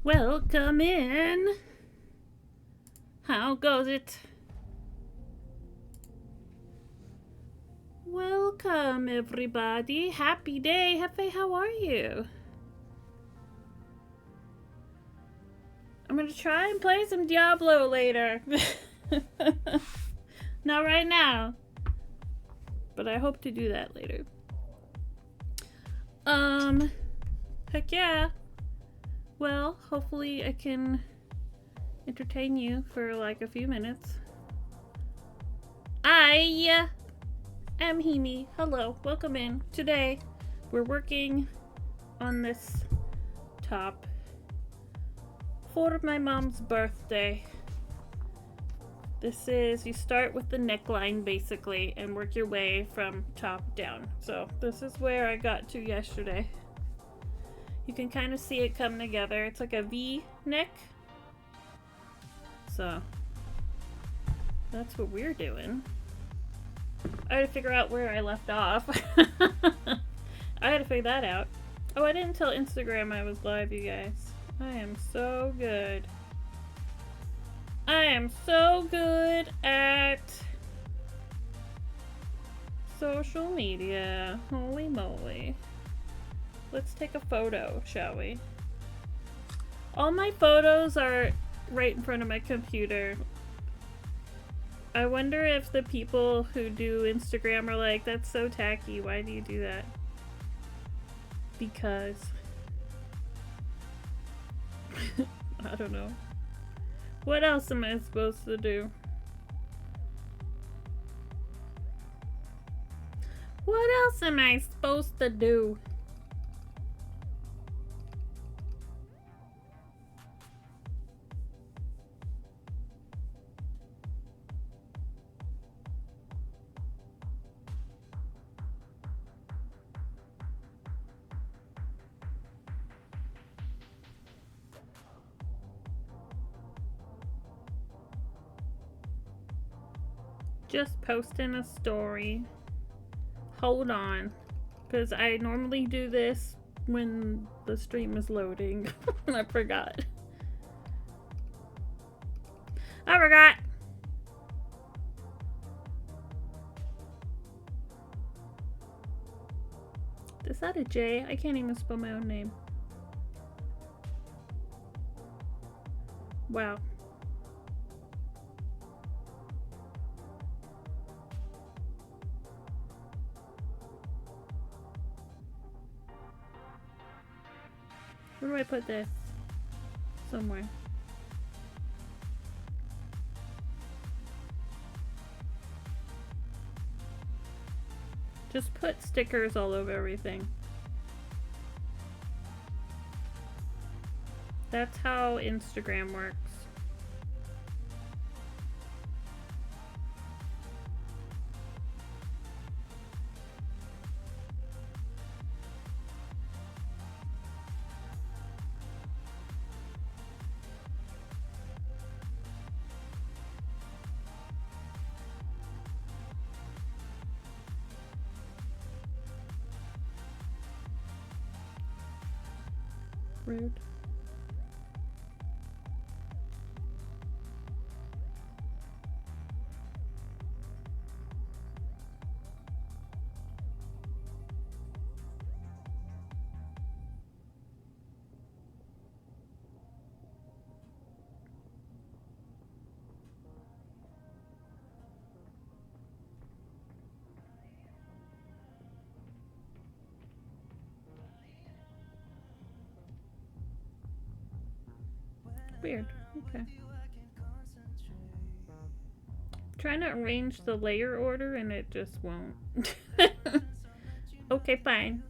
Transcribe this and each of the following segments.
Welcome in. How goes it? Welcome, everybody. Happy day. Hefe, how are you? I'm gonna try and play some Diablo later. Not right now, but I hope to do that later. Heck yeah. Well, hopefully I can entertain you for like a few minutes. I am Himi. Hello, welcome in. Today we're working on this top for my mom's birthday. This is, you start with the neckline basically and work your way from top down. So this is where I got to yesterday. You can kind of see it come together. It's like a V neck. So that's what we're doing. I had to figure out where I left off. I had to figure that out. Oh, I didn't tell Instagram I was live, you guys. I am so good. I am so good at social media. Holy moly. Let's take a photo, shall we? All my photos are right in front of my computer. I wonder if the people who do Instagram are like, that's so tacky, why do you do that? Because I don't know. What else am I supposed to do? What else am I supposed to do? Just posting a story. Hold on, because I normally do this when the stream is loading. I forgot. Is that a J? I can't even spell my own name. Wow. Where do I put this? Somewhere. Just put stickers all over everything. That's how Instagram works. Rude. Weird. Okay. Trying to arrange the layer order and it just won't. Okay, fine.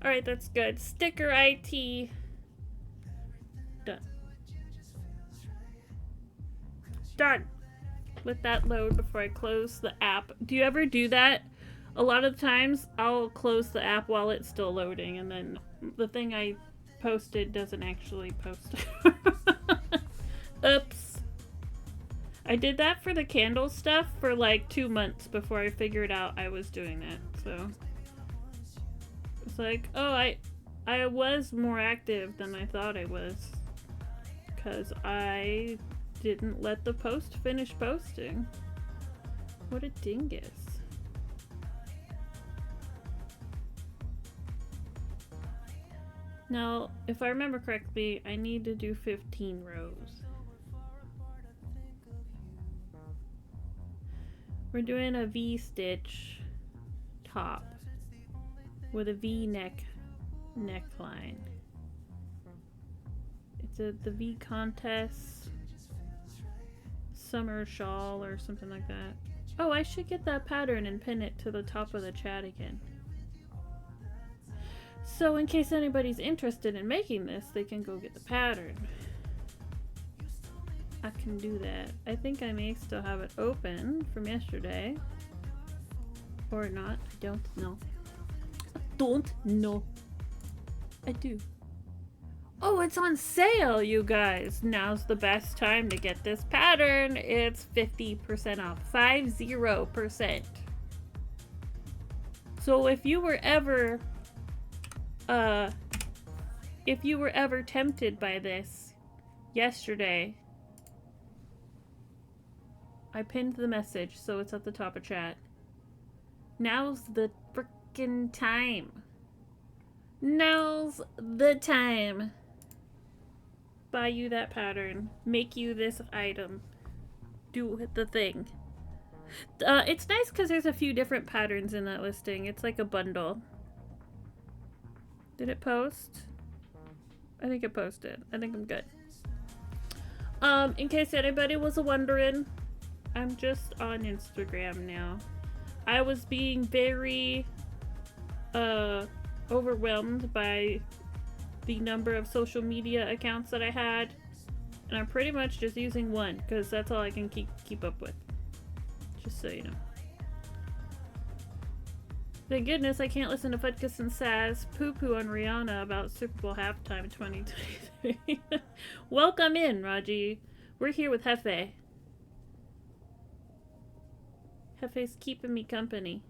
Alright, that's good. Sticker IT. Done. Done. Let that load before I close the app. Do you ever do that? A lot of times I'll close the app while it's still loading and then the thing I posted doesn't actually post. Oops. I did that for the candle stuff for like 2 months before I figured out I was doing that. So it's like, oh, I was more active than I thought I was. Because I didn't let the post finish posting. What a dingus. Now, if I remember correctly, I need to do 15 rows. We're doing a V-stitch top with a V-neck neckline. It's the V contest summer shawl or something like that. Oh, I should get that pattern and pin it to the top of the chat again. So in case anybody's interested in making this, they can go get the pattern. I can do that. I think I may still have it open from yesterday. Or not. I don't know. I don't know. I do. Oh, it's on sale, you guys. Now's the best time to get this pattern. It's 50% off. 50%. So if you were ever tempted by this yesterday, I pinned the message, so it's at the top of chat. Now's the frickin' time. Now's the time. Buy you that pattern. Make you this item. Do the thing. It's nice because there's a few different patterns in that listing. It's like a bundle. Did it post? I think it posted. I think I'm good. In case anybody was wondering, I'm just on Instagram now. I was being very overwhelmed by the number of social media accounts that I had, and I'm pretty much just using one because that's all I can keep up with. Just so you know. Thank goodness I can't listen to Fudkus and Saz poo-poo on Rihanna about Super Bowl halftime 2023. Welcome in, Raji. We're here with Hefe. Hefe's keeping me company.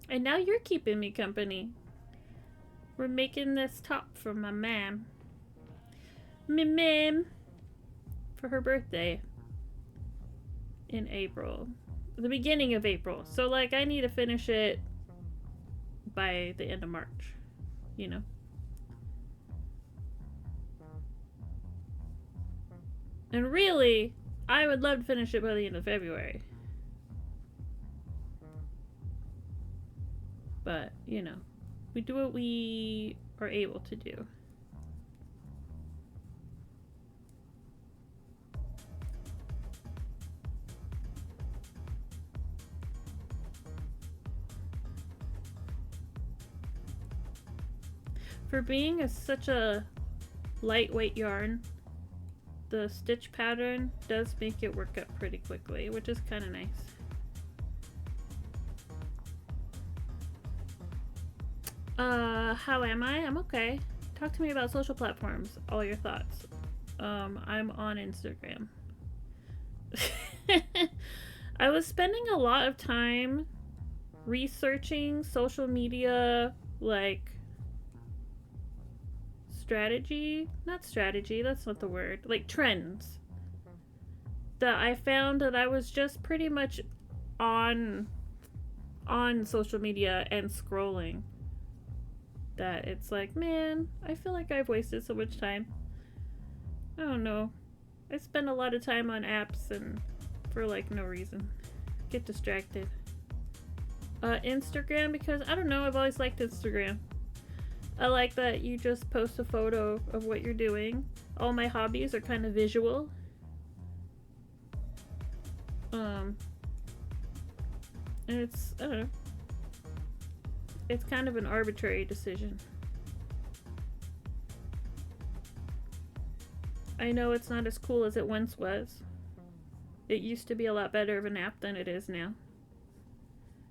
And now you're keeping me company. We're making this top for my ma'am. Ma'am. For her birthday. In April. The beginning of April. So, like, I need to finish it by the end of March. You know? And really, I would love to finish it by the end of February. But, you know, we do what we are able to do. For being such a lightweight yarn, the stitch pattern does make it work up pretty quickly, which is kind of nice. How am I? I'm okay. Talk to me about social platforms. All your thoughts. I'm on Instagram. I was spending a lot of time researching social media, like, not strategy, that's not the word, like trends that I found that I was just pretty much on social media and scrolling, that it's like, man, I feel like I've wasted so much time. I don't know, I spend a lot of time on apps and for like no reason. Get distracted. Instagram, because I don't know, I've always liked Instagram. I like that you just post a photo of what you're doing. All my hobbies are kind of visual. And it's, I don't know. It's kind of an arbitrary decision. I know it's not as cool as it once was. It used to be a lot better of an app than it is now.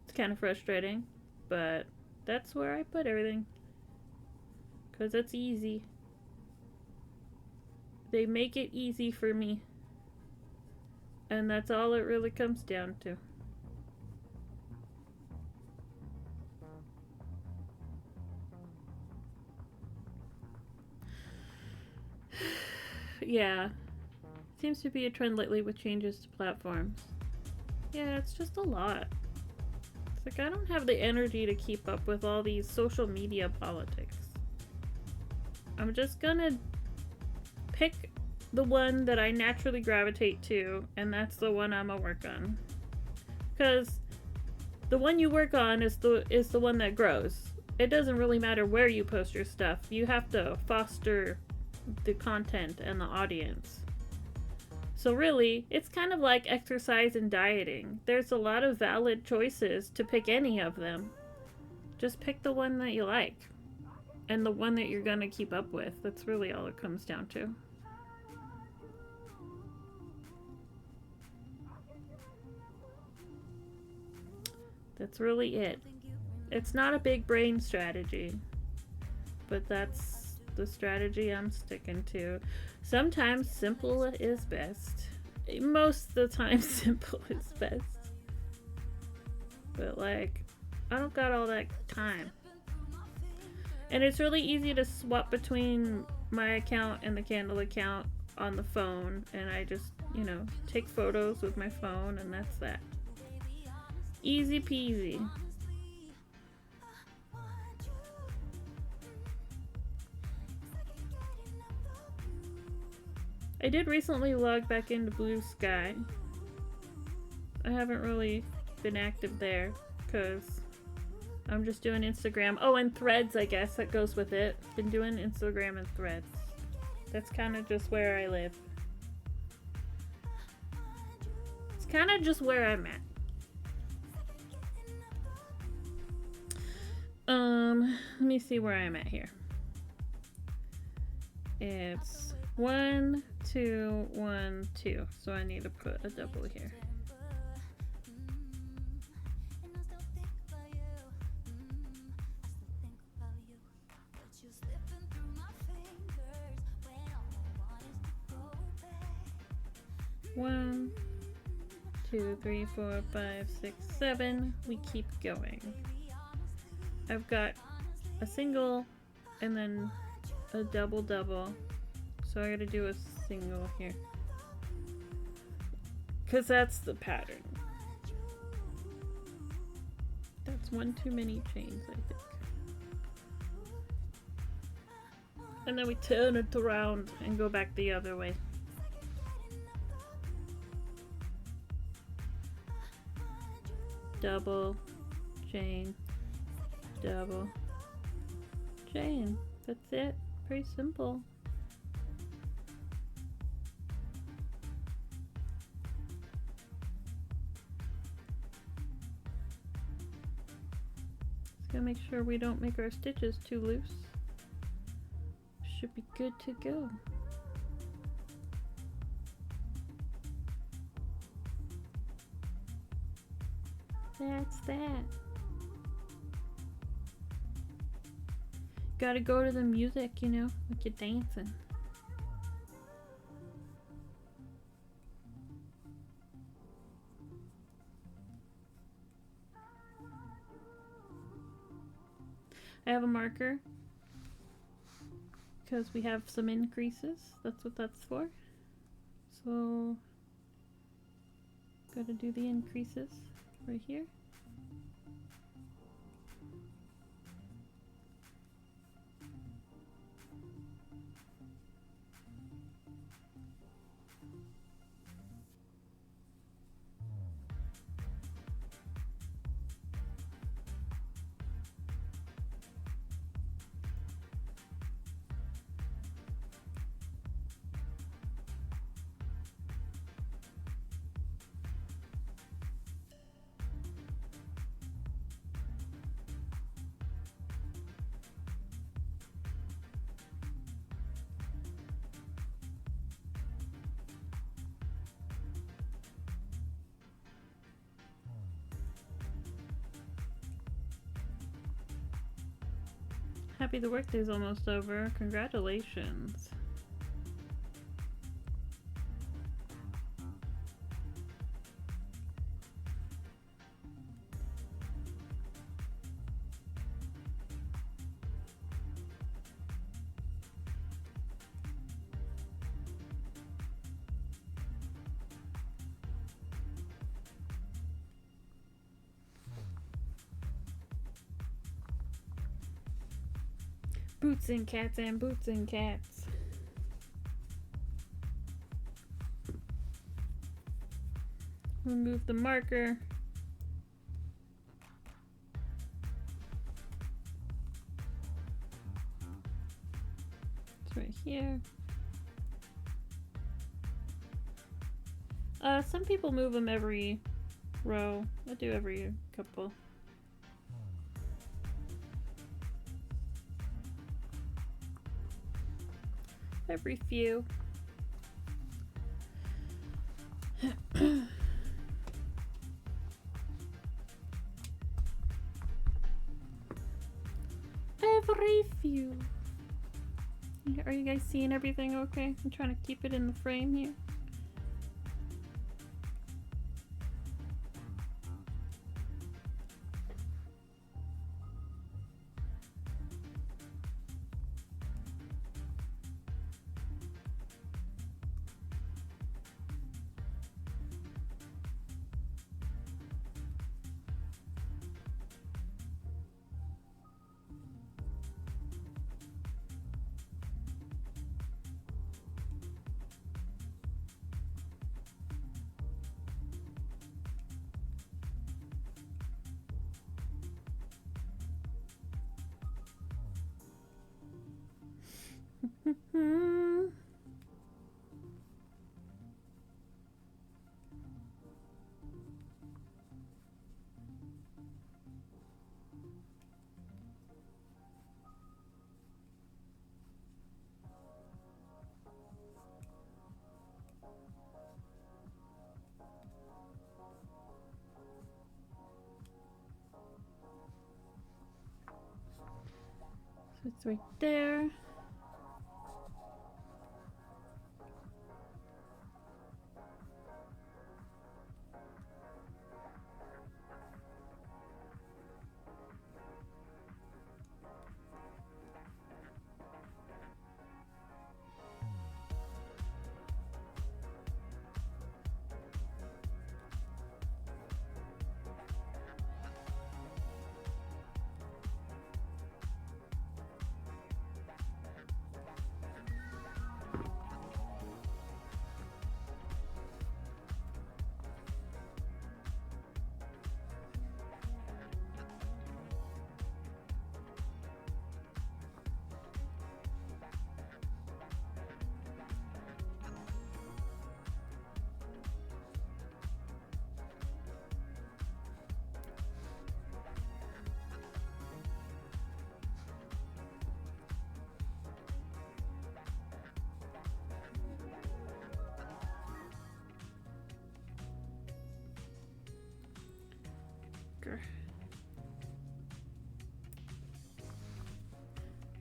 It's kind of frustrating, but that's where I put everything. Because it's easy. They make it easy for me. And that's all it really comes down to. Yeah. Seems to be a trend lately with changes to platforms. Yeah, it's just a lot. It's like I don't have the energy to keep up with all these social media politics. I'm just gonna pick the one that I naturally gravitate to, and that's the one I'm gonna work on. Because the one you work on is the one that grows. It doesn't really matter where you post your stuff. You have to foster the content and the audience. So really, it's kind of like exercise and dieting. There's a lot of valid choices to pick any of them. Just pick the one that you like. And the one that you're gonna keep up with. That's really all it comes down to. That's really it. It's not a big brain strategy, but that's the strategy I'm sticking to. Sometimes simple is best. Most of the time simple is best. But like, I don't got all that time. And it's really easy to swap between my account and the Candle account on the phone, and I just, you know, take photos with my phone, and that's that. Easy peasy. I did recently log back into Blue Sky. I haven't really been active there because I'm just doing Instagram. Oh, and Threads, I guess that goes with it. Been doing Instagram and Threads. That's kind of just where I live. It's kind of just where I'm at. Let me see where I'm at here. It's 1, 2, 1, 2. So I need to put a double here. One, 2, 3, 4, 5, 6, 7. We keep going. I've got a single and then a double double. So I gotta do a single here. Cause that's the pattern. That's one too many chains, I think. And then we turn it around and go back the other way. Double, chain, double, chain. That's it. Pretty simple. Just gotta make sure we don't make our stitches too loose. Should be good to go. That's that. Gotta go to the music, you know, like you're dancing. I have a marker because we have some increases. That's what that's for. So, gotta do the increases right here. Happy the workday's almost over. Congratulations. Boots and cats and boots and cats. Remove the marker. It's right here. Some people move them every row. I do every couple. Every few. Every few. Are you guys seeing everything okay? I'm trying to keep it in the frame here. So it's right there.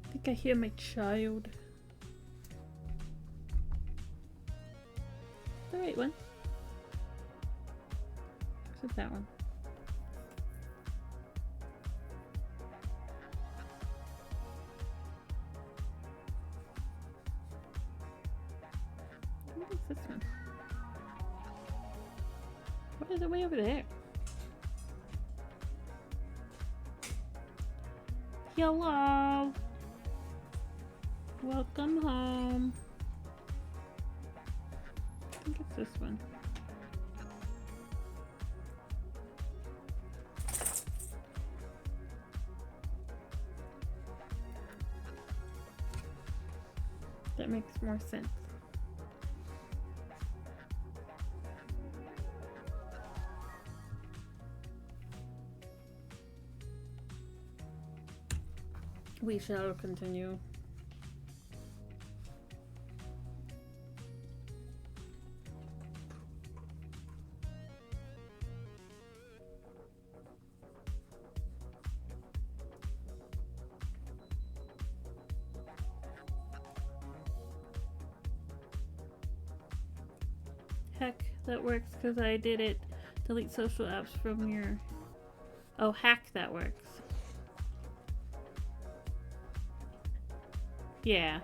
I think I hear my child. The right one. Except that one. What is this one? What is it way over there? Hello. Welcome home. I think it's this one. That makes more sense. We shall continue. Heck, that works because I did it. Delete social apps from your... Oh, hack, that works. Yeah.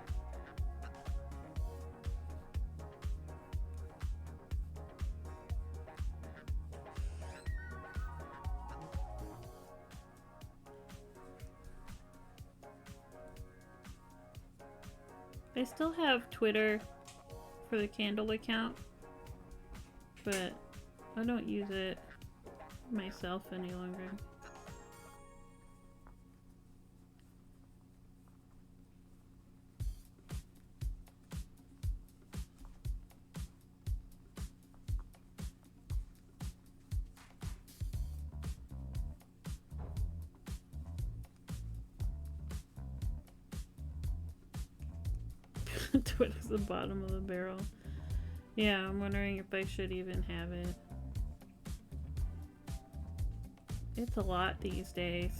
I still have Twitter for the candle account, but I don't use it myself any longer. Twitter's the bottom of the barrel. Yeah, I'm wondering if I should even have it. It's a lot these days.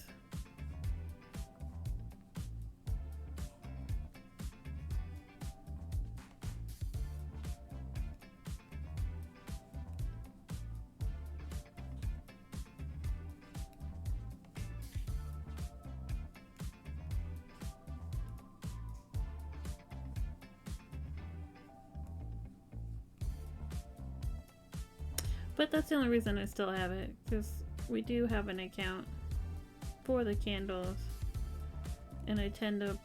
But that's the only reason I still have it, because we do have an account for the candles, and I tend to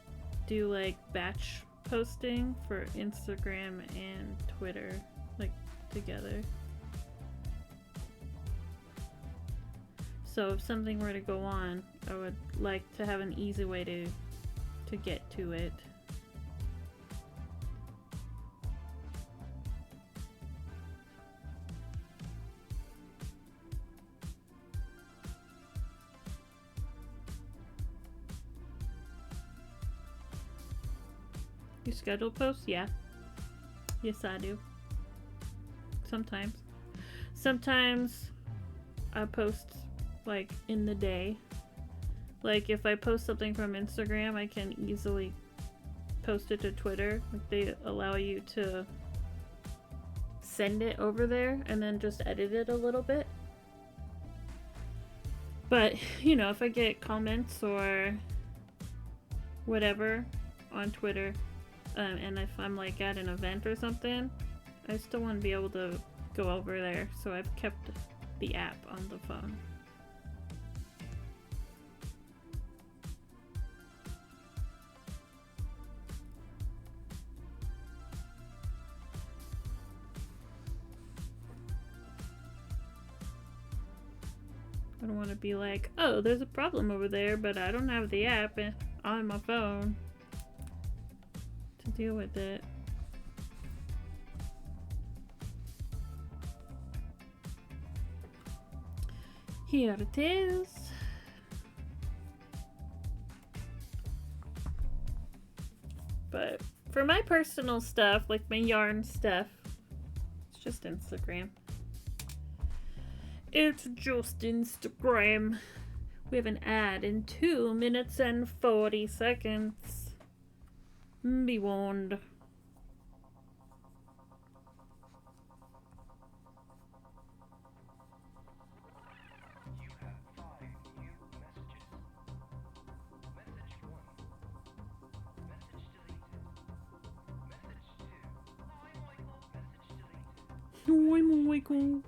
do like batch posting for Instagram and Twitter, like together. So if something were to go on, I would like to have an easy way to get to it. You schedule posts? Yeah. Yes, I do. Sometimes. Sometimes I post like in the day. Like if I post something from Instagram, I can easily post it to Twitter. Like they allow you to send it over there and then just edit it a little bit. But, you know, if I get comments or whatever on Twitter, and if I'm like at an event or something, I still want to be able to go over there. So I've kept the app on the phone. I don't want to be like, oh, there's a problem over there, but I don't have the app on my phone to deal with it. Here it is. But for my personal stuff, like my yarn stuff, it's just Instagram. It's just Instagram. We have an ad in 2 minutes and 40 seconds. Be warned. Hi, Michael.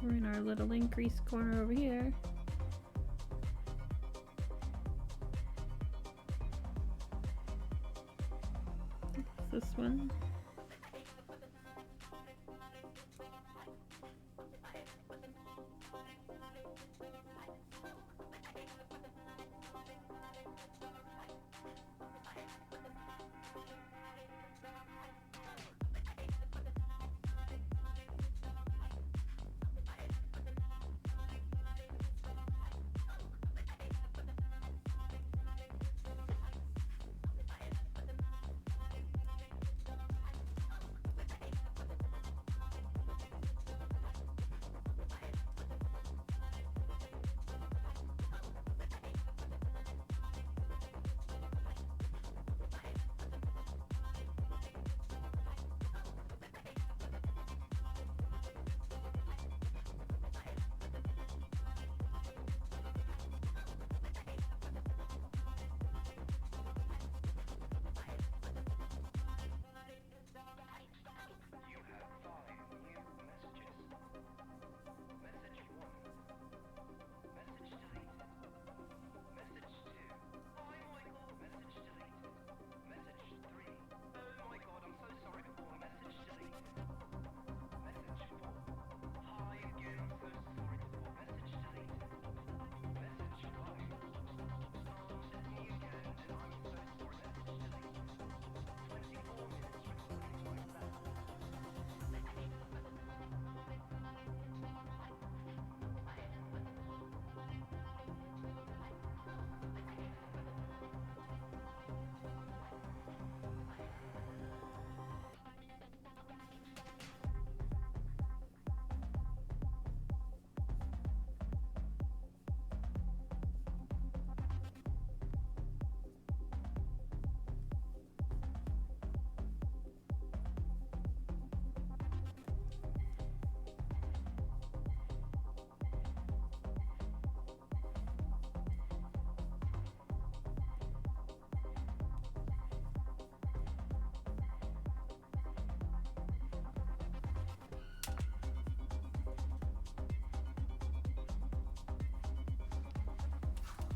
We're in our little increase corner over here. This one.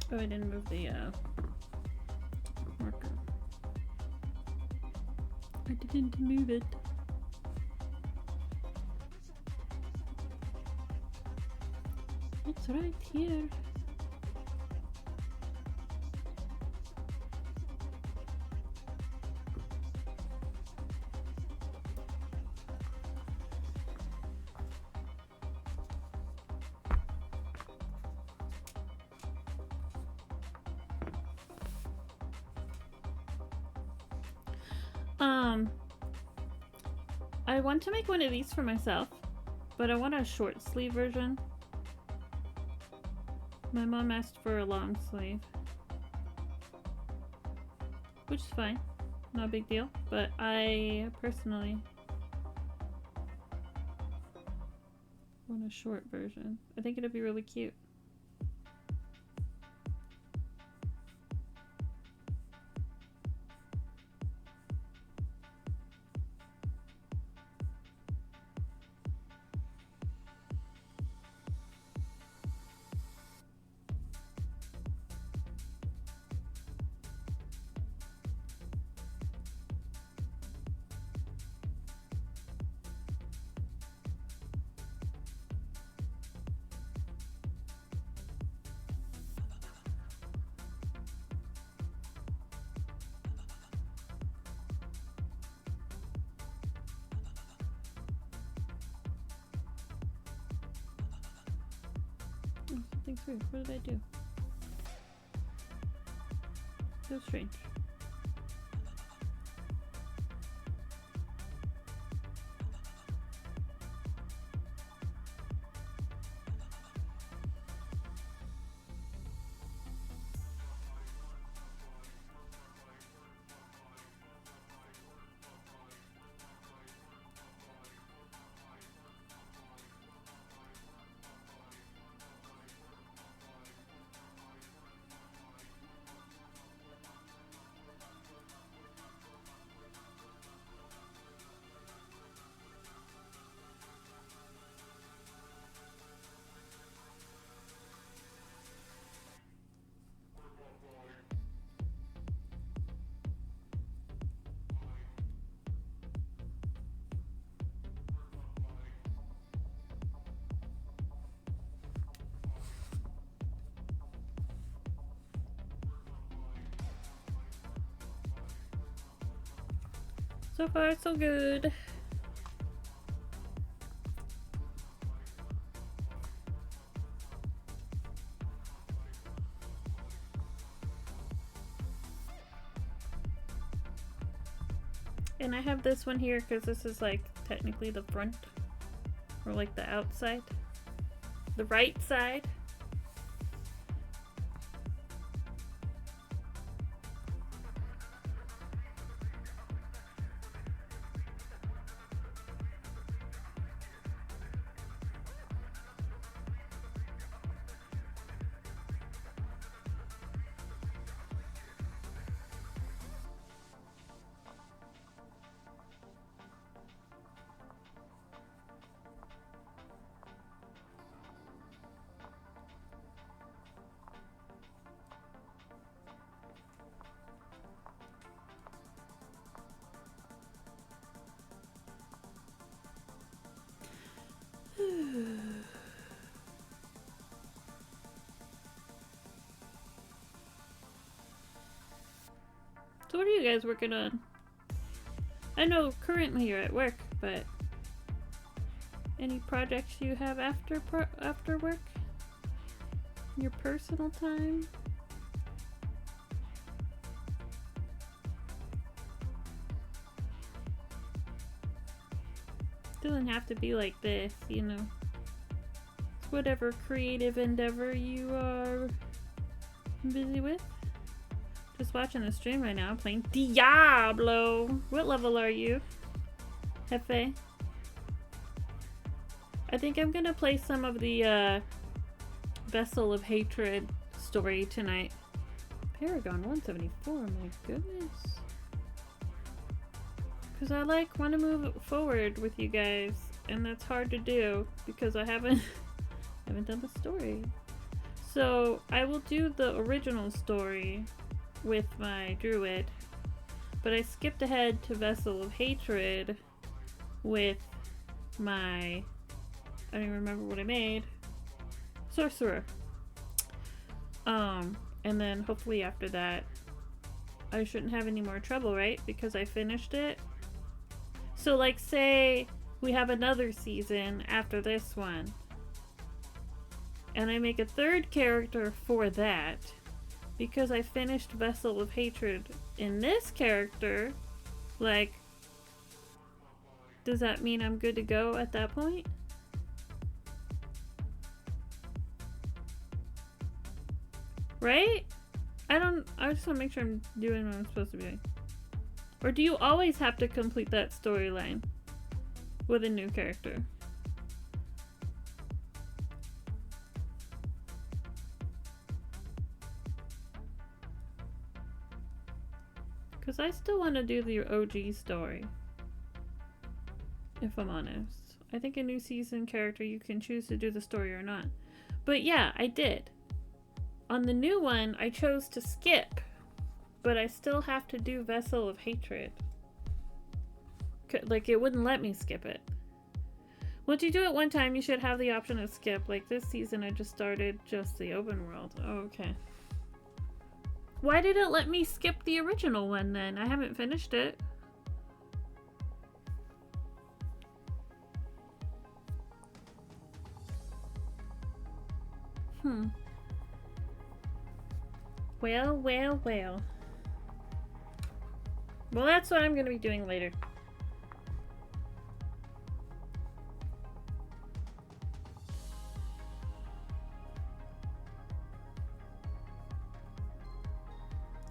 Oh, I didn't move the marker. I didn't move it. It's right here. I want to make one of these for myself, but I want a short sleeve version. My mom asked for a long sleeve, which is fine, not a big deal, but I personally want a short version. I think it'd be really cute. Something's weird. What did I do? So strange. So far, so good. And I have this one here because this is like technically the front, or like the outside, the right side. So what are you guys working on? I know currently you're at work, but any projects you have after work? Your personal time? Doesn't have to be like this, you know. It's whatever creative endeavor you are busy with. Just watching the stream right now, playing Diablo. What level are you, Hefe? I think I'm gonna play some of the Vessel of Hatred story tonight. Paragon 174, my goodness. Because I want to move forward with you guys, and that's hard to do because I haven't done the story. So I will do the original story with my druid, but I skipped ahead to Vessel of Hatred with my, I don't even remember what I made, sorcerer. And then hopefully after that I shouldn't have any more trouble, right? Because I finished it. So like say we have another season after this one and I make a third character for that, because I finished Vessel of Hatred in this character, like, does that mean I'm good to go at that point? Right? I just want to make sure I'm doing what I'm supposed to be doing. Or do you always have to complete that storyline with a new character? Because I still want to do the OG story, if I'm honest. I think a new season character, you can choose to do the story or not. But yeah, I did. On the new one, I chose to skip, but I still have to do Vessel of Hatred. Like, it wouldn't let me skip it. Once you do it one time, you should have the option to skip. Like, this season, I just started just the open world. Oh, okay. Why did it let me skip the original one then? I haven't finished it. Well. Well, that's what I'm gonna be doing later.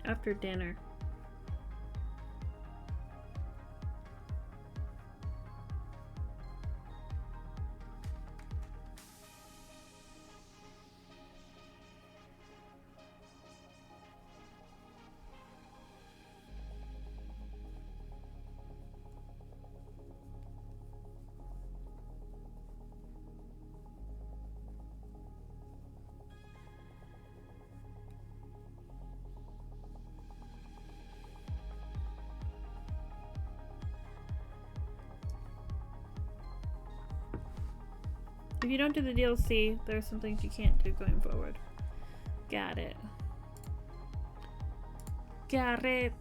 After dinner. If you don't do the DLC, there are some things you can't do going forward. Got it. Got it.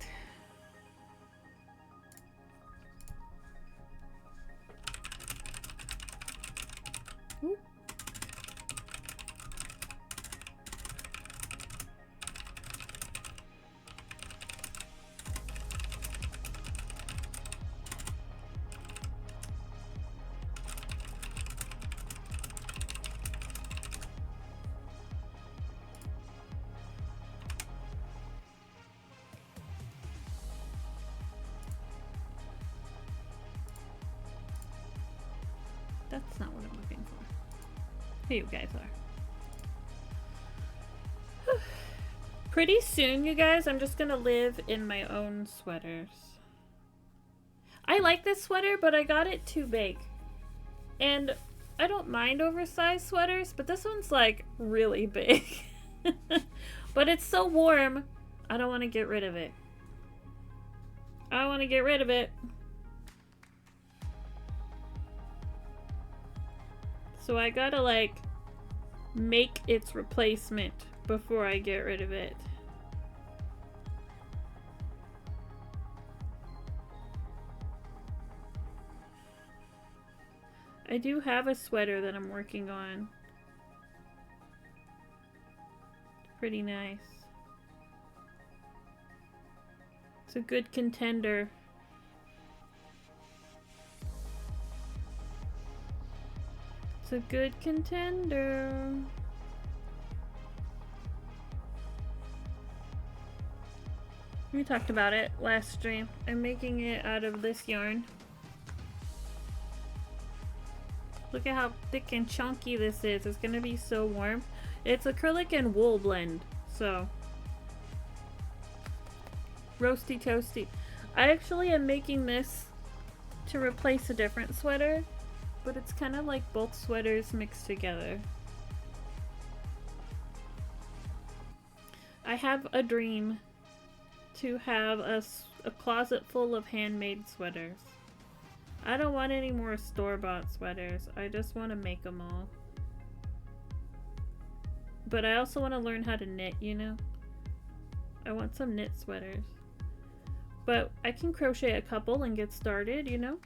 That's not what I'm looking for. Here you guys are. Pretty soon, you guys, I'm just gonna live in my own sweaters. I like this sweater, but I got it too big. And I don't mind oversized sweaters, but this one's like really big. But it's so warm, I don't want to get rid of it. I want to get rid of it. So I gotta like make its replacement before I get rid of it. I do have a sweater that I'm working on. Pretty nice. It's a good contender. It's a good contender. We talked about it last stream. I'm making it out of this yarn. Look at how thick and chunky this is. It's gonna be so warm. It's acrylic and wool blend, so roasty toasty. I actually am making this to replace a different sweater, but it's kind of like both sweaters mixed together. I have a dream to have a closet full of handmade sweaters. I don't want any more store-bought sweaters. I just want to make them all. But I also want to learn how to knit, you know? I want some knit sweaters. But I can crochet a couple and get started, you know?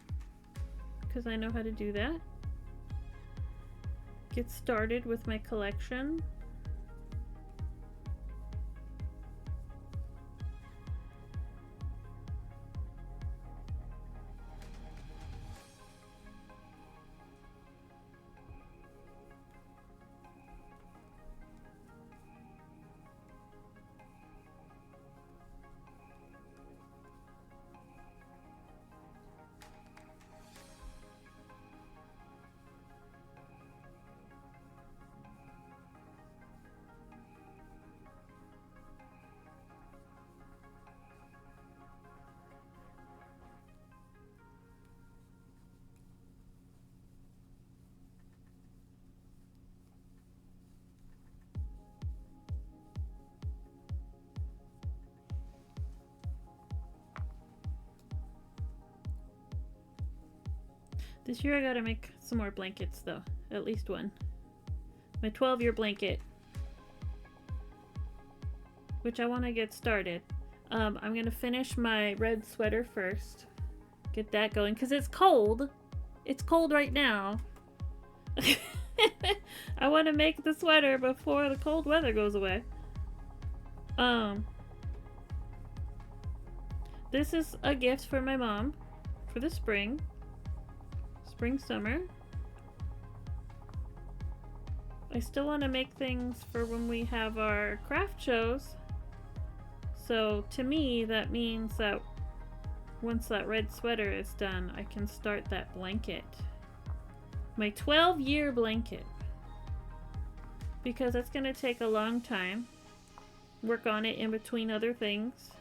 Because I know how to do that. Get started with my collection. This year I gotta make some more blankets though. At least one. My 12-year blanket. Which I want to get started. I'm gonna finish my red sweater first. Get that going. Because it's cold. It's cold right now. I want to make the sweater before the cold weather goes away. This is a gift for my mom. For the spring. Summer. I still want to make things for when we have our craft shows. So to me that means that once that red sweater is done, I can start that blanket. My 12-year blanket. Because it's going to take a long time. Work on it in between other things.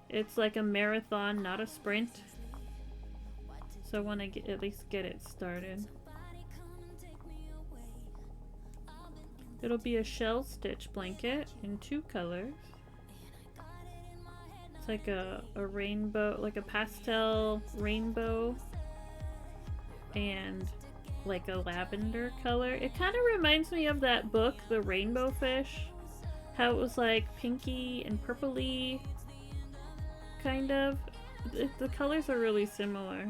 It's like a marathon, not a sprint. So I want to at least get it started. It'll be a shell stitch blanket in 2 colors. It's like a rainbow, like a pastel rainbow and like a lavender color. It kind of reminds me of that book, The Rainbow Fish. How it was like pinky and purpley, kind of. The colors are really similar.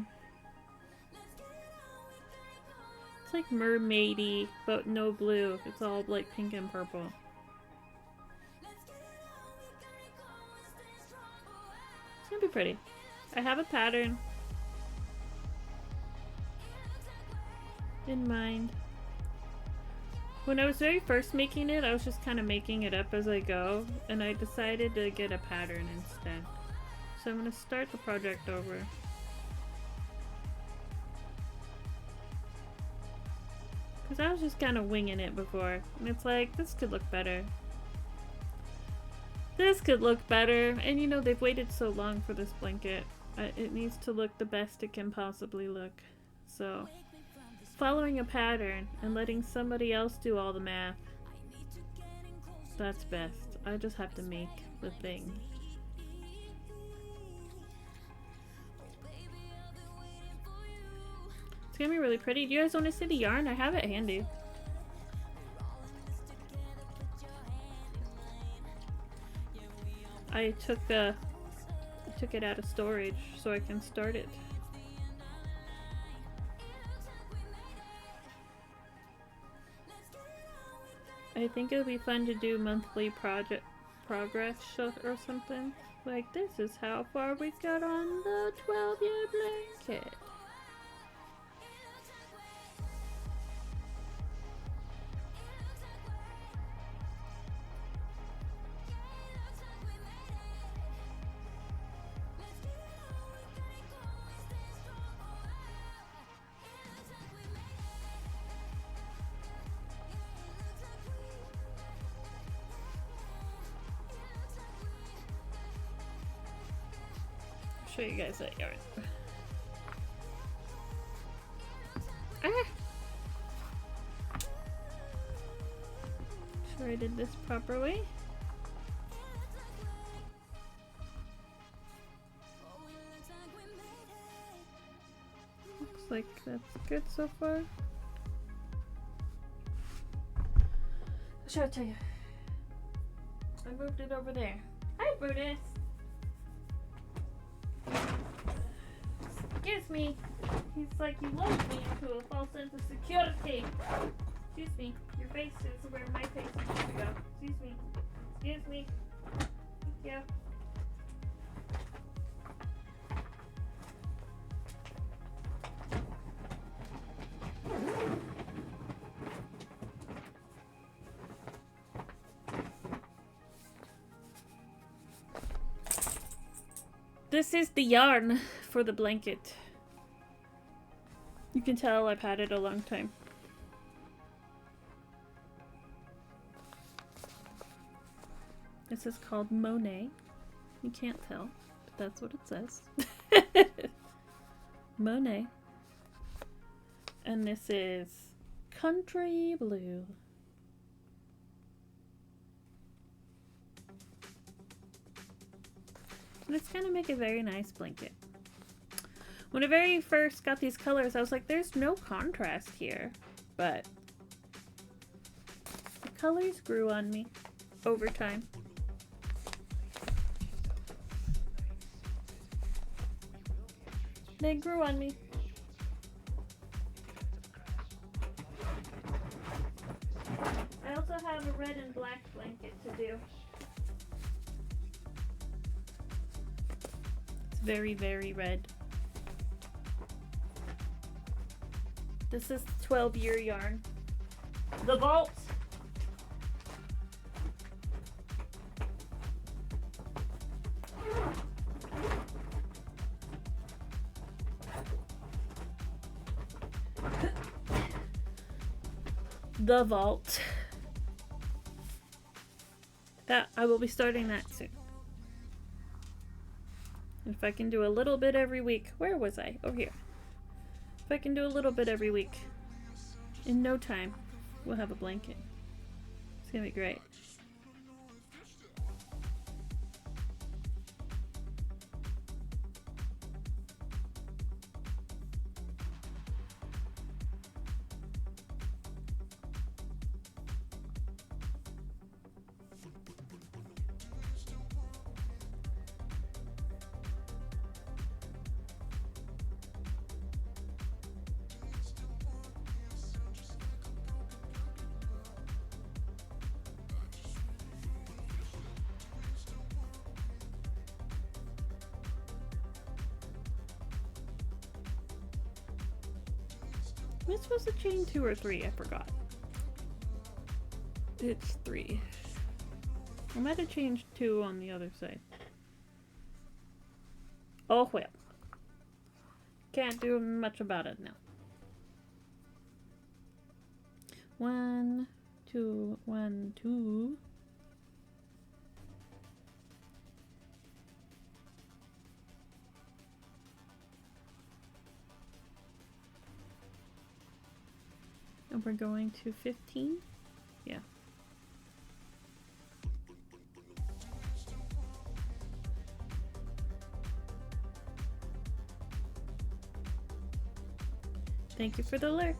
It's like mermaidy, but no blue. It's all like pink and purple. It's gonna be pretty. I have a pattern in mind. When I was very first making it, I was just kind of making it up as I go, and I decided to get a pattern instead. So I'm gonna start the project over. Because I was just kind of winging it before. And it's like, this could look better. This could look better. And you know, they've waited so long for this blanket. It needs to look the best it can possibly look. So, following a pattern and letting somebody else do all the math. That's best. I just have to make the thing. It's gonna be really pretty. Do you guys want to see the yarn? I have it handy. I took it out of storage so I can start it. I think it would be fun to do monthly progress or something. Like, this is how far we got on the 12-year blanket. Show you guys that yarn. Sure I did this properly. Looks like that's good so far. Should I tell you? I moved it over there. Hi, Brutus. Excuse me. He's like, you lulled me into a false sense of security. Excuse me. Your face is where my face is supposed to go. Excuse me. Excuse me. Thank you. This is the yarn for the blanket. You can tell I've had it a long time. This is called Monet. You can't tell, but that's what it says. Monet. And this is Country Blue. And it's gonna make a very nice blanket. When I very first got these colors, I was like, there's no contrast here. But the colors grew on me over time. They grew on me. I also have a red and black blanket to do. It's very, very red. This is 12-year yarn. The Vault. The Vault. That I will be starting that soon. If I can do a little bit every week. Where was I? Oh, here. If I can do a little bit every week, in no time, we'll have a blanket. It's gonna be great. Am I supposed to chain 2 or 3? I forgot. It's 3. I might have changed 2 on the other side. Oh well. Can't do much about it now. 1, 2, 1, 2. And we're going to 15. Yeah. Thank you for the lurk.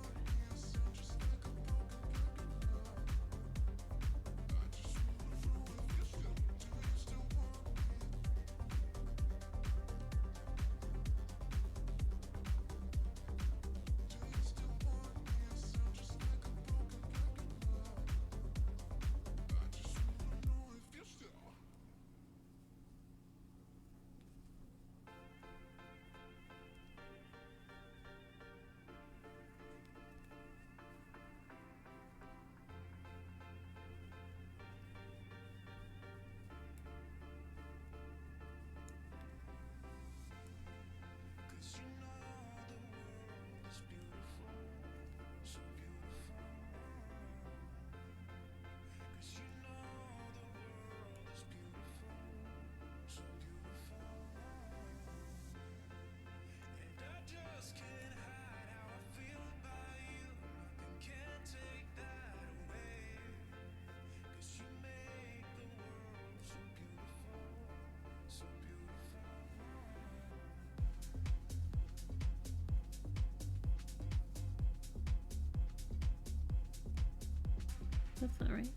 That's not right.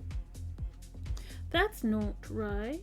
That's not right.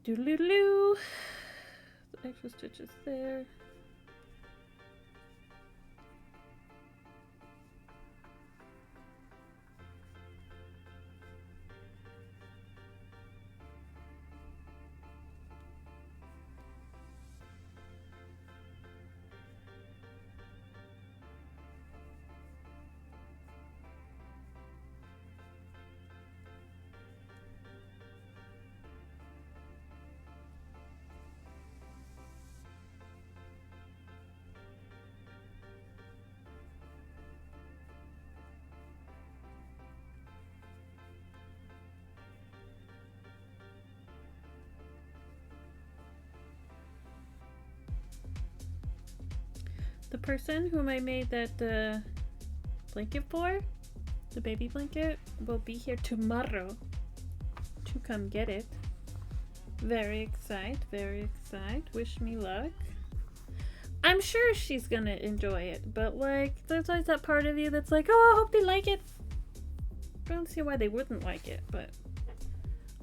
Doodle-doo. The extra stitches there. person whom I made that blanket for, the baby blanket, will be here tomorrow to come get it. Very excited, very excited. Wish me luck. I'm sure she's gonna enjoy it, but like, there's always that part of you that's like, oh, I hope they like it. I don't see why they wouldn't like it, but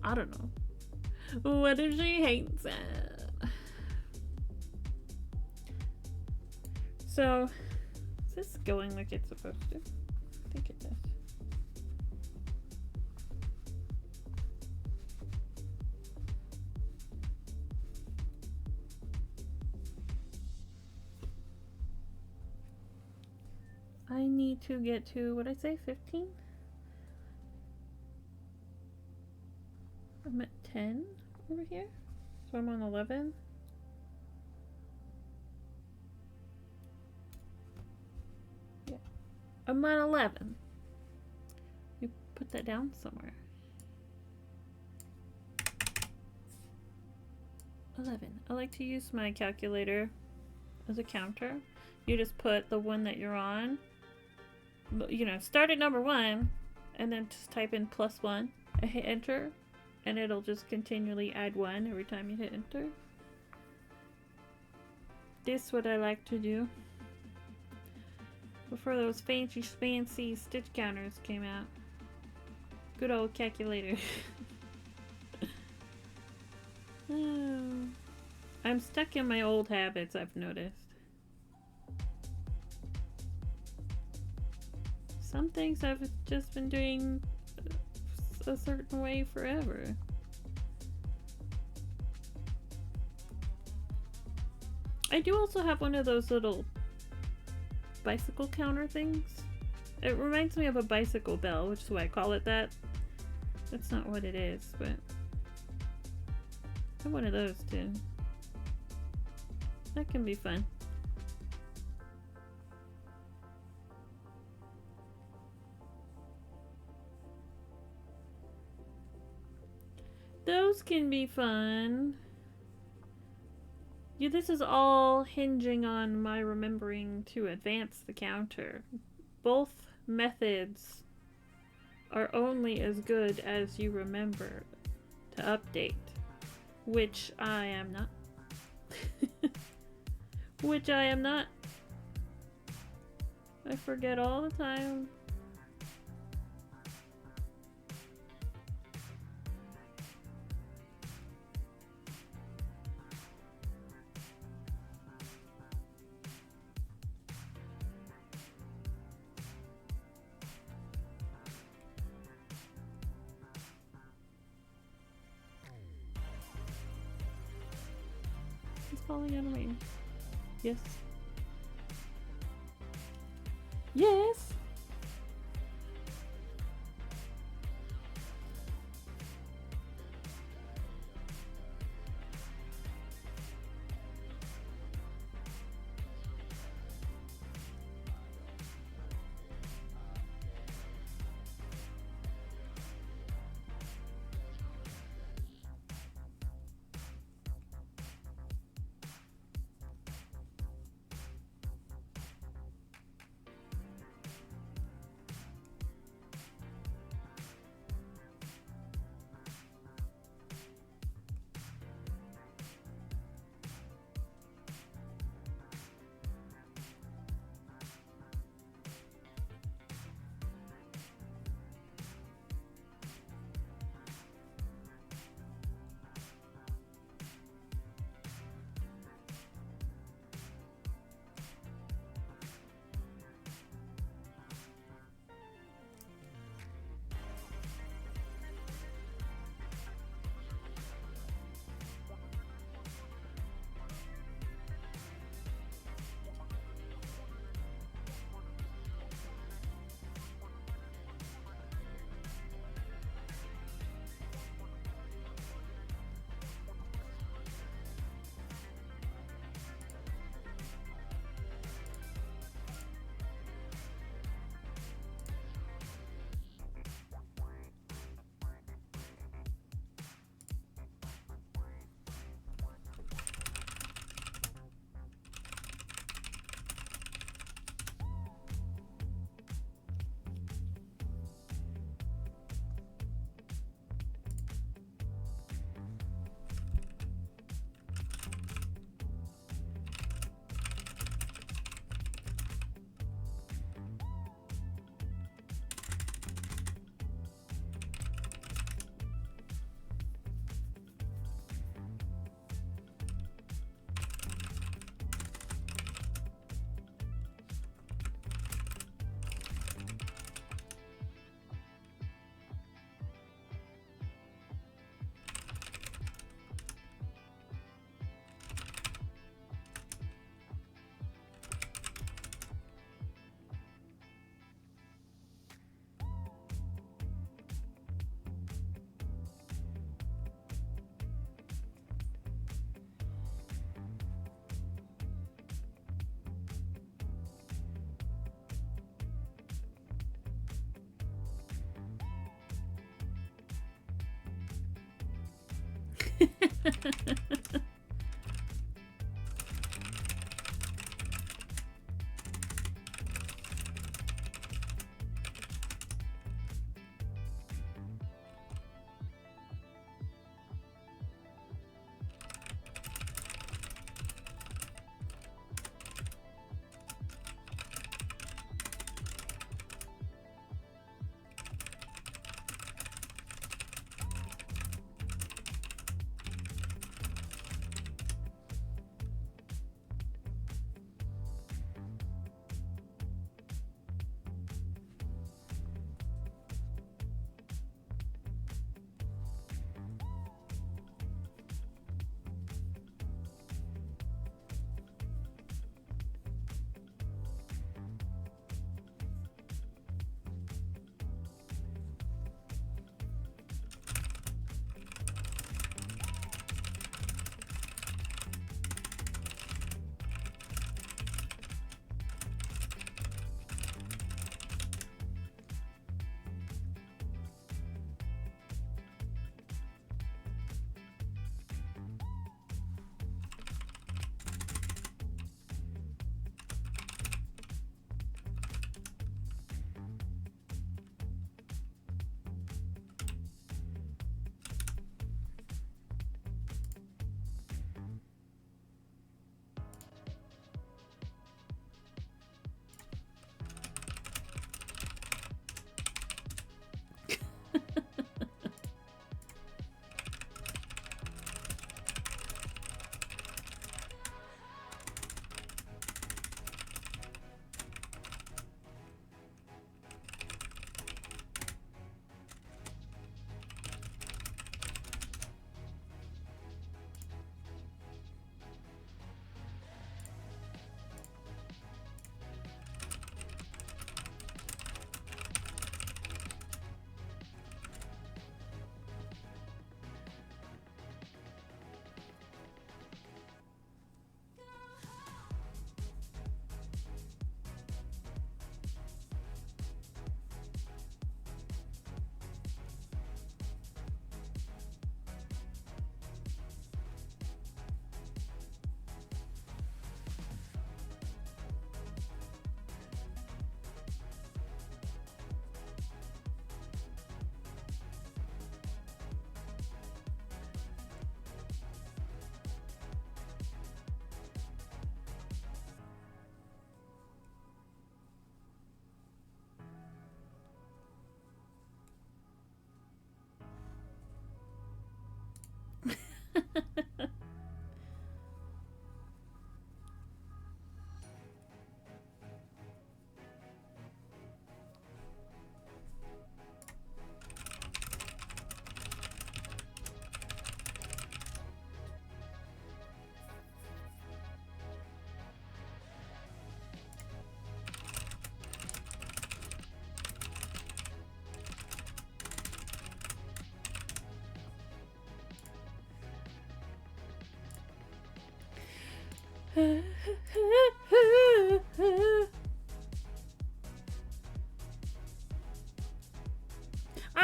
I don't know. What if she hates it? So, is this going like it's supposed to? I think it does. I need to get to, what did I say, 15? I'm at 10 over here, so I'm on 11. Yeah, I'm on 11. You put that down somewhere. 11. I like to use my calculator as a counter. You just put the one that you're on, you know, start at number 1 and then just type in +1 and hit enter, and it'll just continually add 1 every time you hit enter. This is what I like to do before those fancy stitch counters came out. Good old calculator. Oh, I'm stuck in my old habits, I've noticed. Some things I've just been doing a certain way forever. I do also have one of those little bicycle counter things. It reminds me of a bicycle bell, which is why I call it that. That's not what it is, but I have one of those too. That can be fun. Those can be fun. Yeah, this is all hinging on my remembering to advance the counter. Both methods are only as good as you remember to update, which I am not. Which I am not. I forget all the time. Falling out of me. Yes. Yes.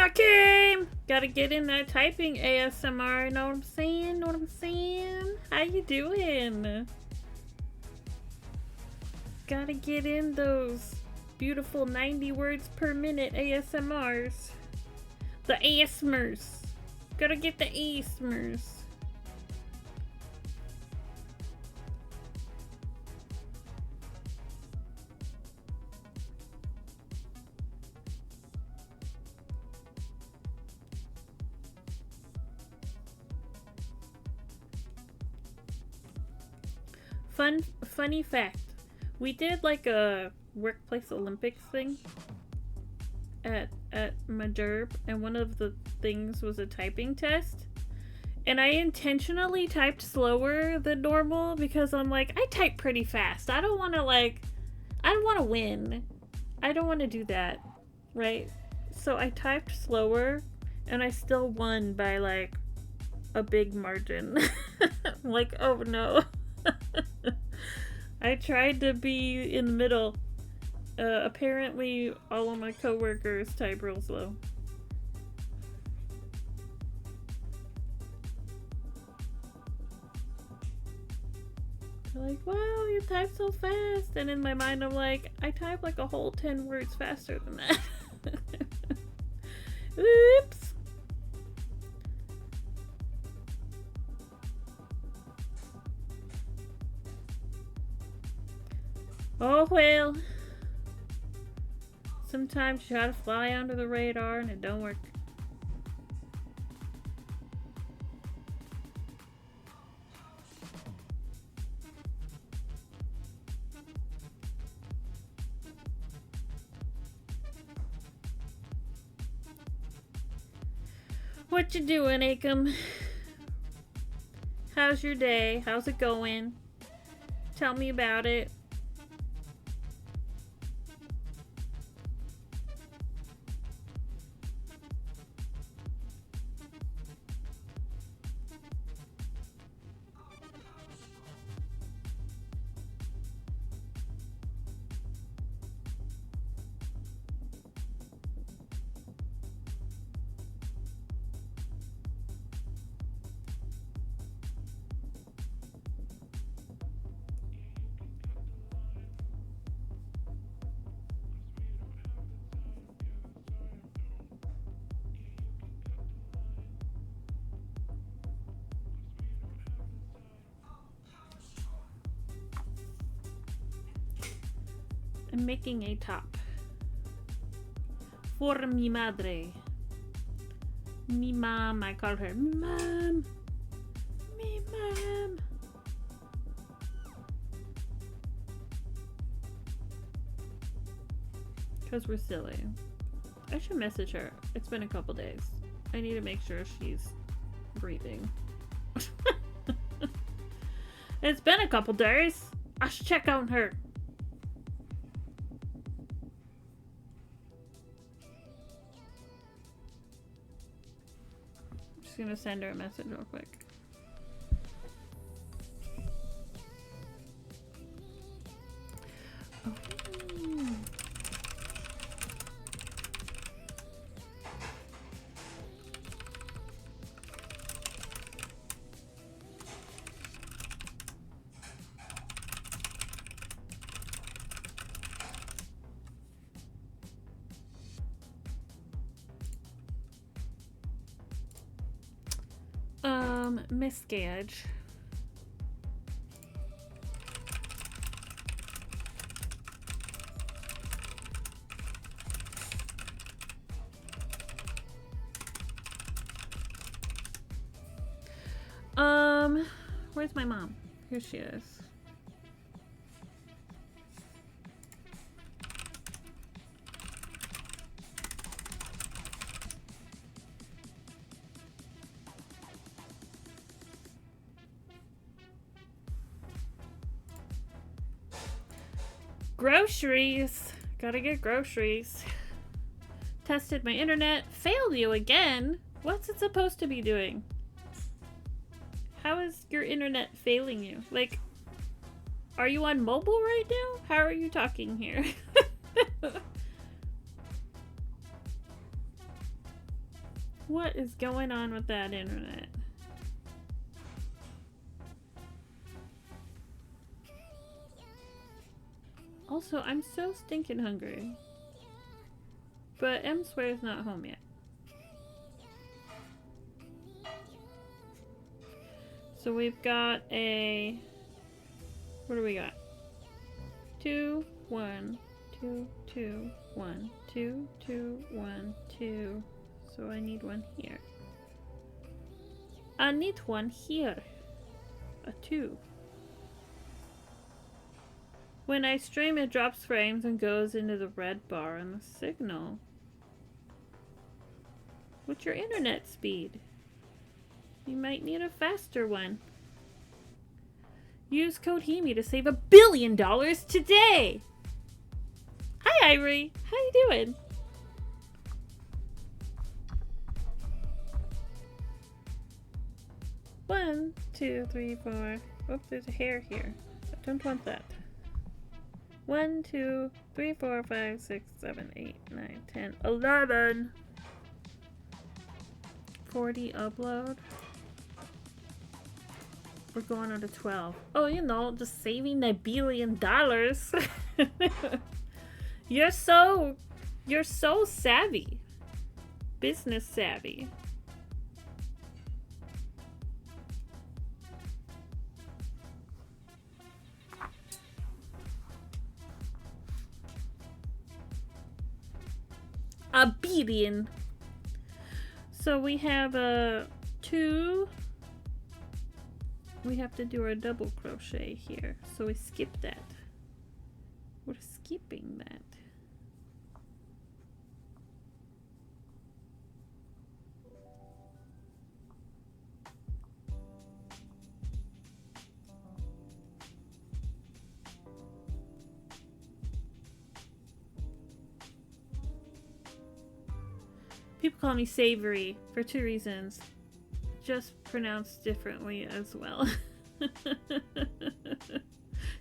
Okay, gotta get in that typing ASMR. Know what I'm saying? Know what I'm saying? How you doing? Gotta get in those beautiful 90 words per minute ASMRs. The ASMRs. Gotta get the ASMRs. Funny fact, we did like a workplace Olympics thing at my job, and one of the things was a typing test, and I intentionally typed slower than normal because I'm like, I type pretty fast. I don't want to win. I don't want to do that, right? So I typed slower, and I still won by like a big margin. Like, oh no. I tried to be in the middle. Apparently all of my coworkers type real slow. They're like, wow, you type so fast. And in my mind, I'm like, I type like a whole 10 words faster than that. Oops. Oh, well. Sometimes you gotta fly under the radar and it don't work. What you doing, Acom? How's your day? How's it going? Tell me about it. I'm making a top for mi madre. Mi mom, I call her mi mom. Mi mom. Because we're silly. I should message her. It's been a couple days. I need to make sure she's breathing. It's been a couple days. I should check on her. Gonna send her a message real quick. Miss Gage. Where's my mom? Here she is. Groceries. Gotta get groceries. Tested my internet. Failed you again? What's it supposed to be doing? How is your internet failing you? Like, are you on mobile right now? How are you talking here? What is going on with that internet? Also, I'm so stinking hungry. But M swears not home yet. So we've got a... What do we got? 2, 1, 2, 2, 1, 2, 2, 1, 2. So I need one here. I need one here. A 2. When I stream, it drops frames and goes into the red bar on the signal. What's your internet speed? You might need a faster one. Use code HEME to save $1 billion today! Hi, Ivory! How you doing? One, 2, 3, 4. Oh, there's a hair here. I don't want that. 1, 2, 3, 4, 5, 6, 7, 8, 9, 10, 11. 40 upload. We're going on to 12. Oh, you know, just saving $1 billion. You're so savvy. Business savvy. $1 billion. So we have a 2. We have to do our double crochet here. So we skip that. We're skipping that. People call me Savory for 2 reasons. Just pronounced differently as well.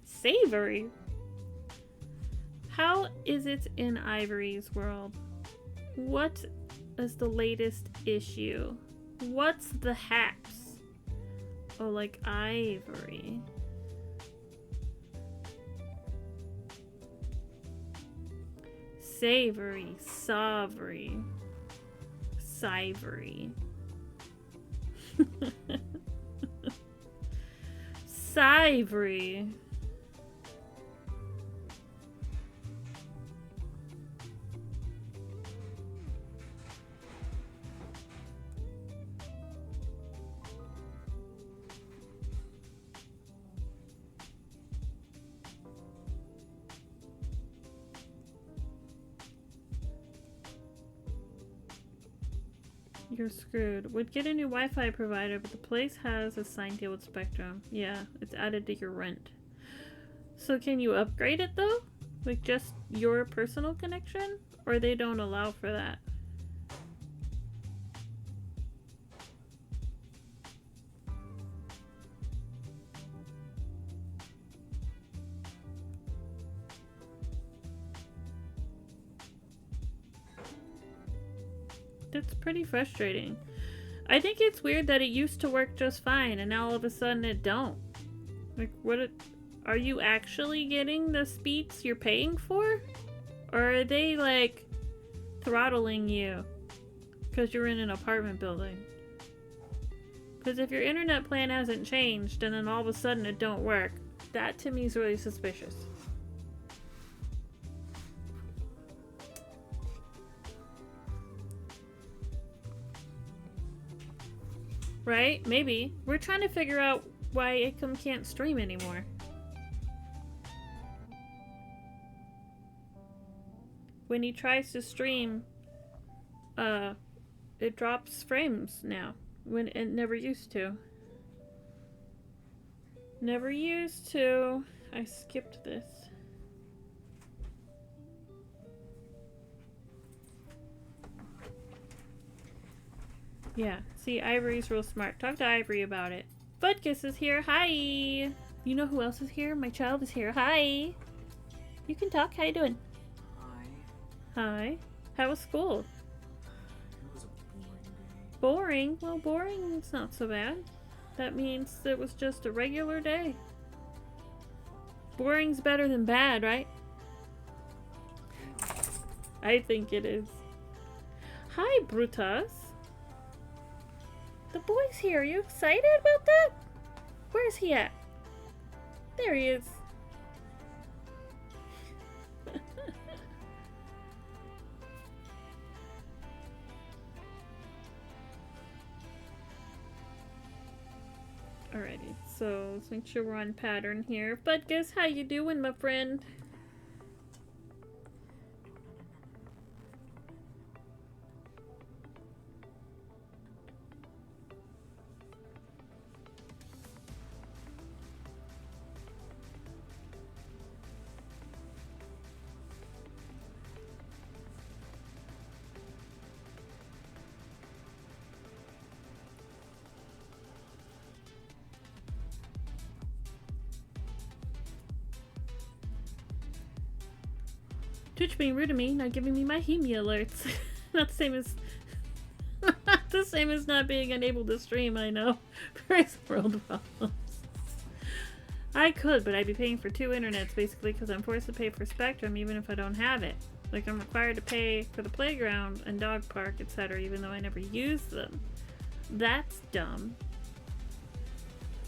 Savory? How is it in Ivory's world? What is the latest issue? What's the haps? Oh, like Ivory. Savory, Savory. Savory. Savory. You're screwed. Would get a new Wi-Fi provider, but the place has a signed deal with Spectrum. Yeah, it's added to your rent. So can you upgrade it though? Like just your personal connection? Or they don't allow for that? That's pretty frustrating. I think it's weird that it used to work just fine and now all of a sudden it don't. Like, are you actually getting the speeds you're paying for? Or are they, like, throttling you because you're in an apartment building? Because if your internet plan hasn't changed and then all of a sudden it don't work, that to me is really suspicious. Right? Maybe. We're trying to figure out why Icum can't stream anymore. When he tries to stream, it drops frames now. When it never used to. Never used to. I skipped this. Yeah, see, Ivory's real smart. Talk to Ivory about it. Budkiss is here. Hi! You know who else is here? My child is here. Hi! You can talk. How you doing? Hi. Hi. How was school? It was a boring day. Boring? Well, boring is not so bad. That means it was just a regular day. Boring's better than bad, right? I think it is. Hi, Brutus. The boy's here. Are you excited about that? Where's he at? There he is. Alrighty, so let's make sure we're on pattern here. But guess how you doing, my friend? Twitch being rude to me, not giving me my Hemi alerts. Not the same as not the same as not being unable to stream, I know. First world problems. I could, but I'd be paying for 2 internets basically because I'm forced to pay for Spectrum even if I don't have it. Like, I'm required to pay for the playground and dog park, etc., even though I never use them. That's dumb.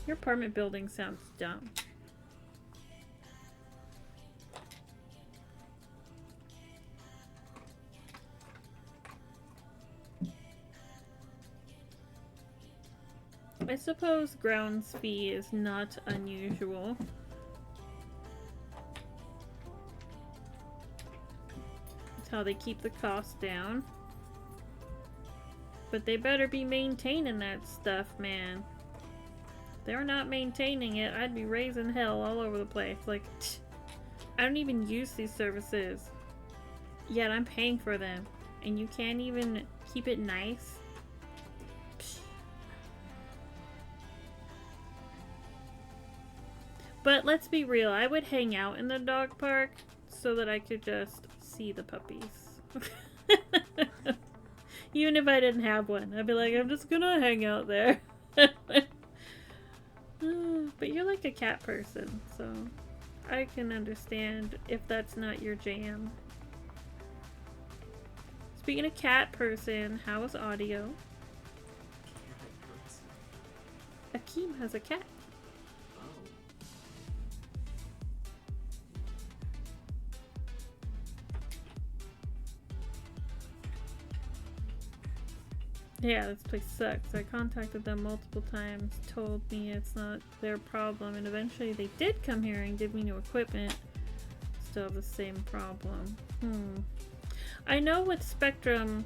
Your apartment building sounds dumb. I suppose grounds fee is not unusual. It's how they keep the cost down. But they better be maintaining that stuff, man. If they're not maintaining it, I'd be raising hell all over the place. Like, I don't even use these services. Yet I'm paying for them. And you can't even keep it nice? But let's be real, I would hang out in the dog park so that I could just see the puppies. Even if I didn't have one, I'd be like, I'm just gonna hang out there. But you're like a cat person, so I can understand if that's not your jam. Speaking of cat person, how is audio? Akeem has a cat. Yeah, this place sucks. I contacted them multiple times, told me it's not their problem, and eventually they did come here and give me new equipment. Still the same problem. I know with Spectrum,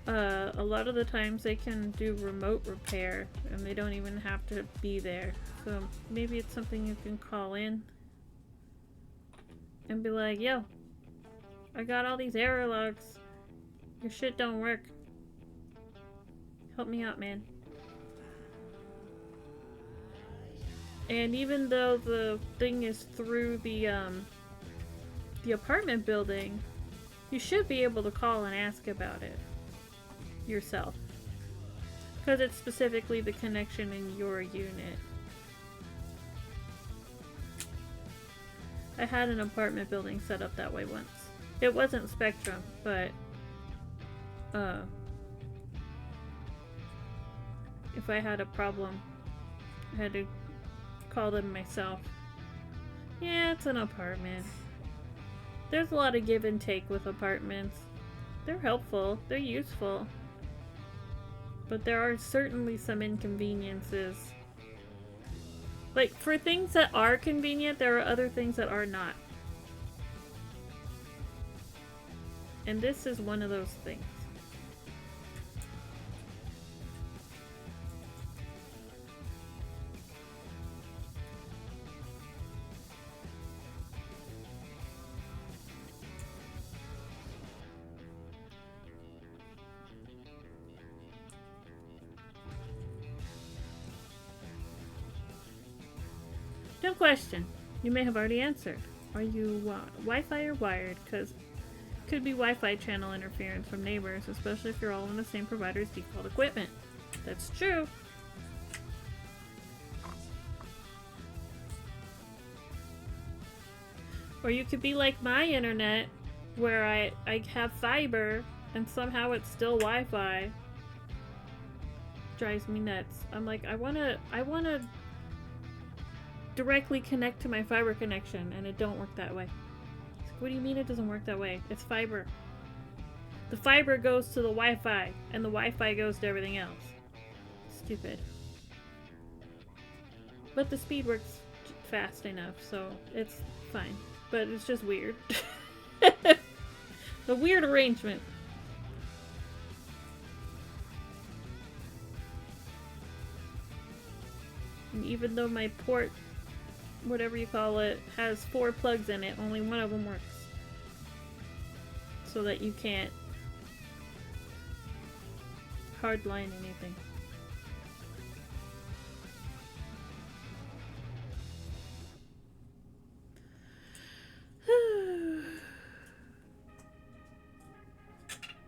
a lot of the times they can do remote repair, and they don't even have to be there. So maybe it's something you can call in and be like, yo, I got all these error logs. Your shit don't work. Help me out, man. And even though the thing is through the apartment building, you should be able to call and ask about it yourself. Because it's specifically the connection in your unit. I had an apartment building set up that way once. It wasn't Spectrum, but if I had a problem, I had to call them myself. Yeah, it's an apartment. There's a lot of give and take with apartments. They're helpful, they're useful. But there are certainly some inconveniences. Like, for things that are convenient, there are other things that are not. And this is one of those things. No question. You may have already answered. Are you Wi-Fi or wired? Because could be Wi-Fi channel interference from neighbors, especially if you're all on the same provider's default equipment. That's true. Or you could be like my internet, where I have fiber and somehow it's still Wi-Fi. Drives me nuts. I'm like, I wanna directly connect to my fiber connection, and it don't work that way. It's like, what do you mean it doesn't work that way? It's fiber. The fiber goes to the Wi-Fi, and the Wi-Fi goes to everything else. Stupid. But the speed works fast enough, so it's fine. But it's just weird. A weird arrangement. And even though my port, whatever you call it, has 4 plugs in it, only one of them works. So that you can't hardline anything.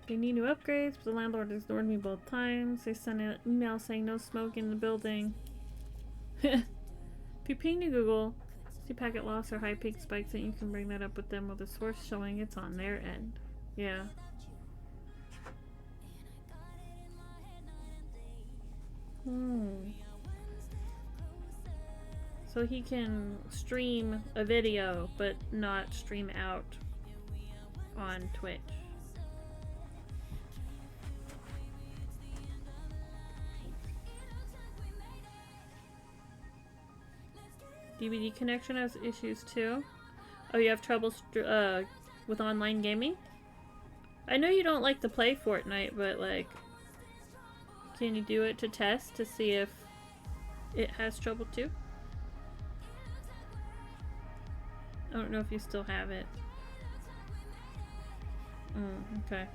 They need new upgrades, but the landlord ignored me both times. They sent an email saying no smoke in the building. If you ping to Google, see packet loss or high peak spikes, and you can bring that up with them with a source showing it's on their end. Yeah. So he can stream a video, but not stream out on Twitch. DVD connection has issues too. Oh, you have trouble with online gaming? I know you don't like to play Fortnite, but like, can you do it to test to see if it has trouble too? I don't know if you still have it. Okay.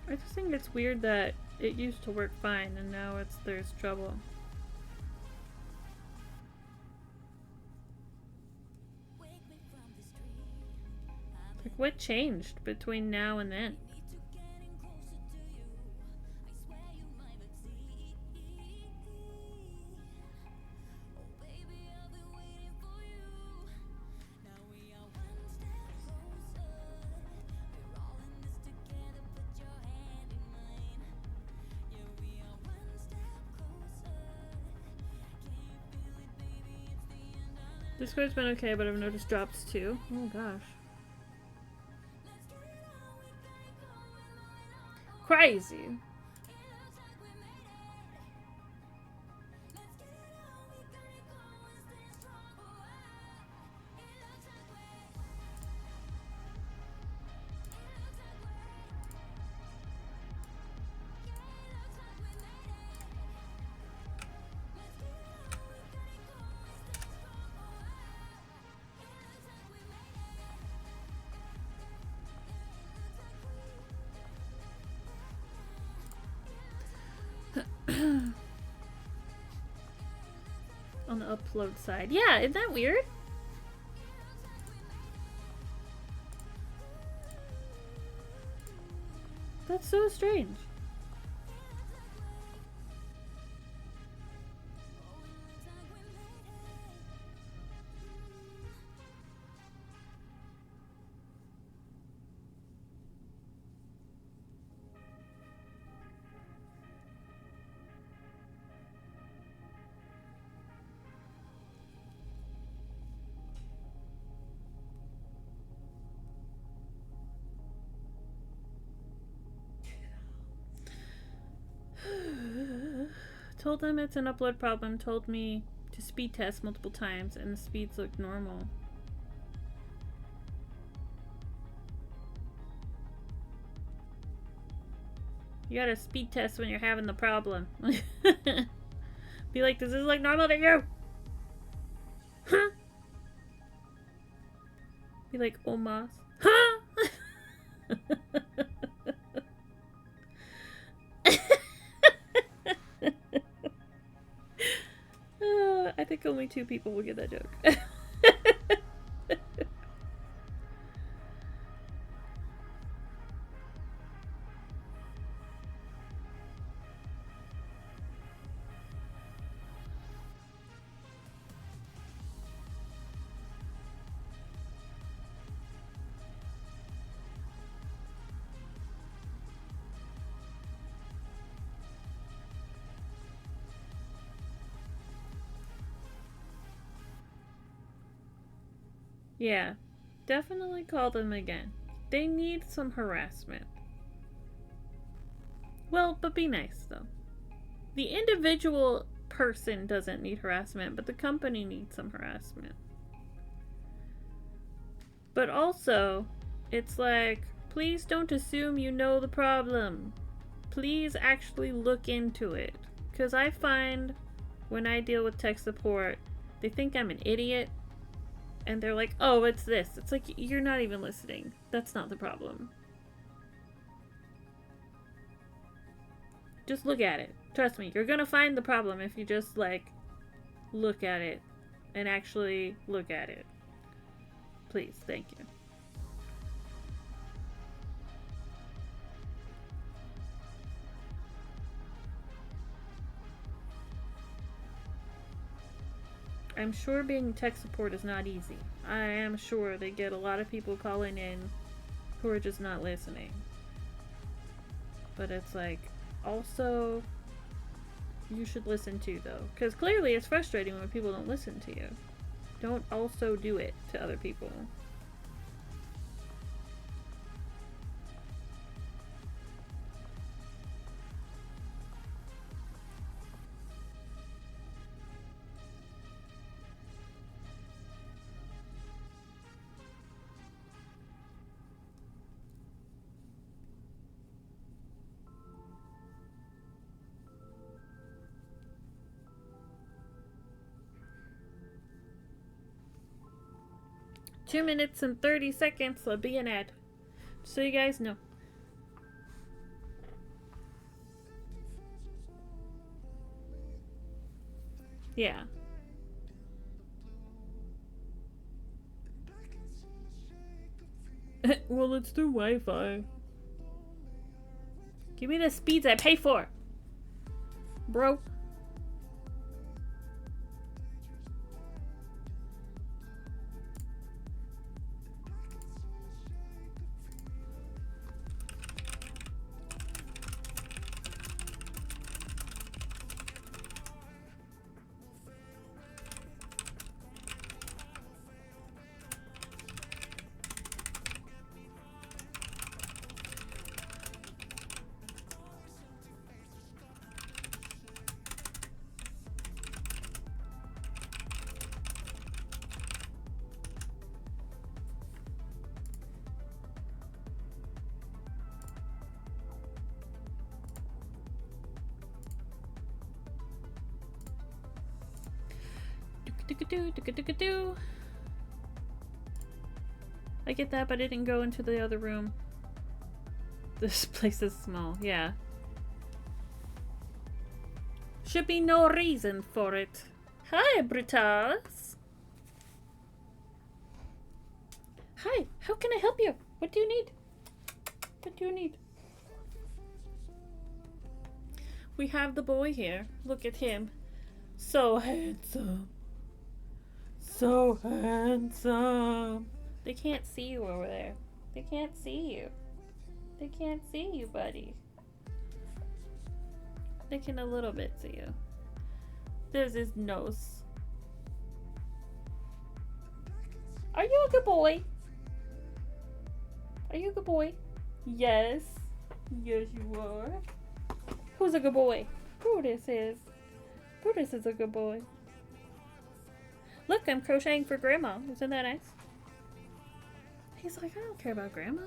I just think it's weird that it used to work fine and now there's trouble. Like, what changed between now and then? Discord's been okay, but I've noticed drops too. Oh gosh. Crazy. On the upload side. Yeah, isn't that weird? That's so strange. Told them it's an upload problem, told me to speed test multiple times, and the speeds look normal. You gotta speed test when you're having the problem. Be like, does this look normal to you? Huh? Be like, Omas. Huh? I think only 2 people will get that joke. Yeah, definitely call them again. They need some harassment. Well, but be nice, though. The individual person doesn't need harassment, but the company needs some harassment. But also, it's like, please don't assume you know the problem. Please actually look into it. Because I find when I deal with tech support, they think I'm an idiot. And they're like, oh, it's this. It's like, you're not even listening. That's not the problem. Just look at it. Trust me, you're gonna find the problem if you just, like, look at it. And actually look at it. Please, thank you. I'm sure being tech support is not easy. I am sure they get a lot of people calling in who are just not listening. But it's like, also, you should listen too, though. Because clearly it's frustrating when people don't listen to you. Don't also do it to other people. Two minutes and 30 seconds will be an ad. So you guys know. Yeah. Well, it's through Wi-Fi. Give me the speeds I pay for, bro. I get that, but I didn't go into the other room. This place is small, yeah. Should be no reason for it. Hi, Brutus. Hi, how can I help you? What do you need? What do you need? We have the boy here. Look at him. So handsome. So handsome. They can't see you over there. They can't see you. They can't see you, buddy. They can a little bit see you. There's his nose. Are you a good boy? Are you a good boy? Yes. Yes, you are. Who's a good boy? Brutus is. Brutus is a good boy. Look, I'm crocheting for Grandma. Isn't that nice? He's like, I don't care about Grandma.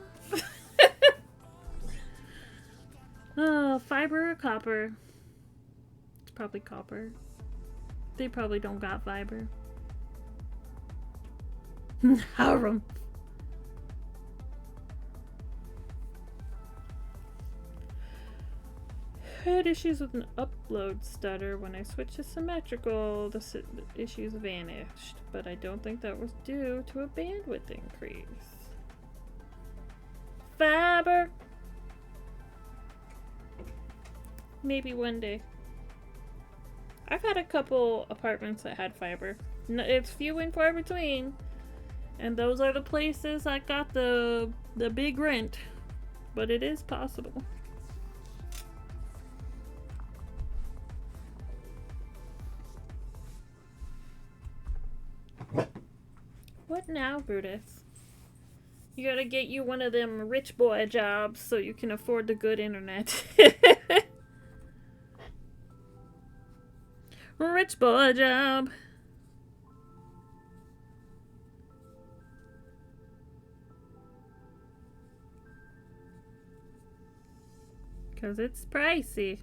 Oh, fiber or copper? It's probably copper. They probably don't got fiber. Harum. Had issues with an upload stutter. When I switched to symmetrical, the issues vanished, but I don't think that was due to a bandwidth increase. Fiber. Maybe one day. I've had a couple apartments that had fiber. It's few and far between, and those are the places that got the big rent, but it is possible. What now, Brutus? You gotta get you one of them rich boy jobs so you can afford the good internet. Rich boy job. Cause it's pricey.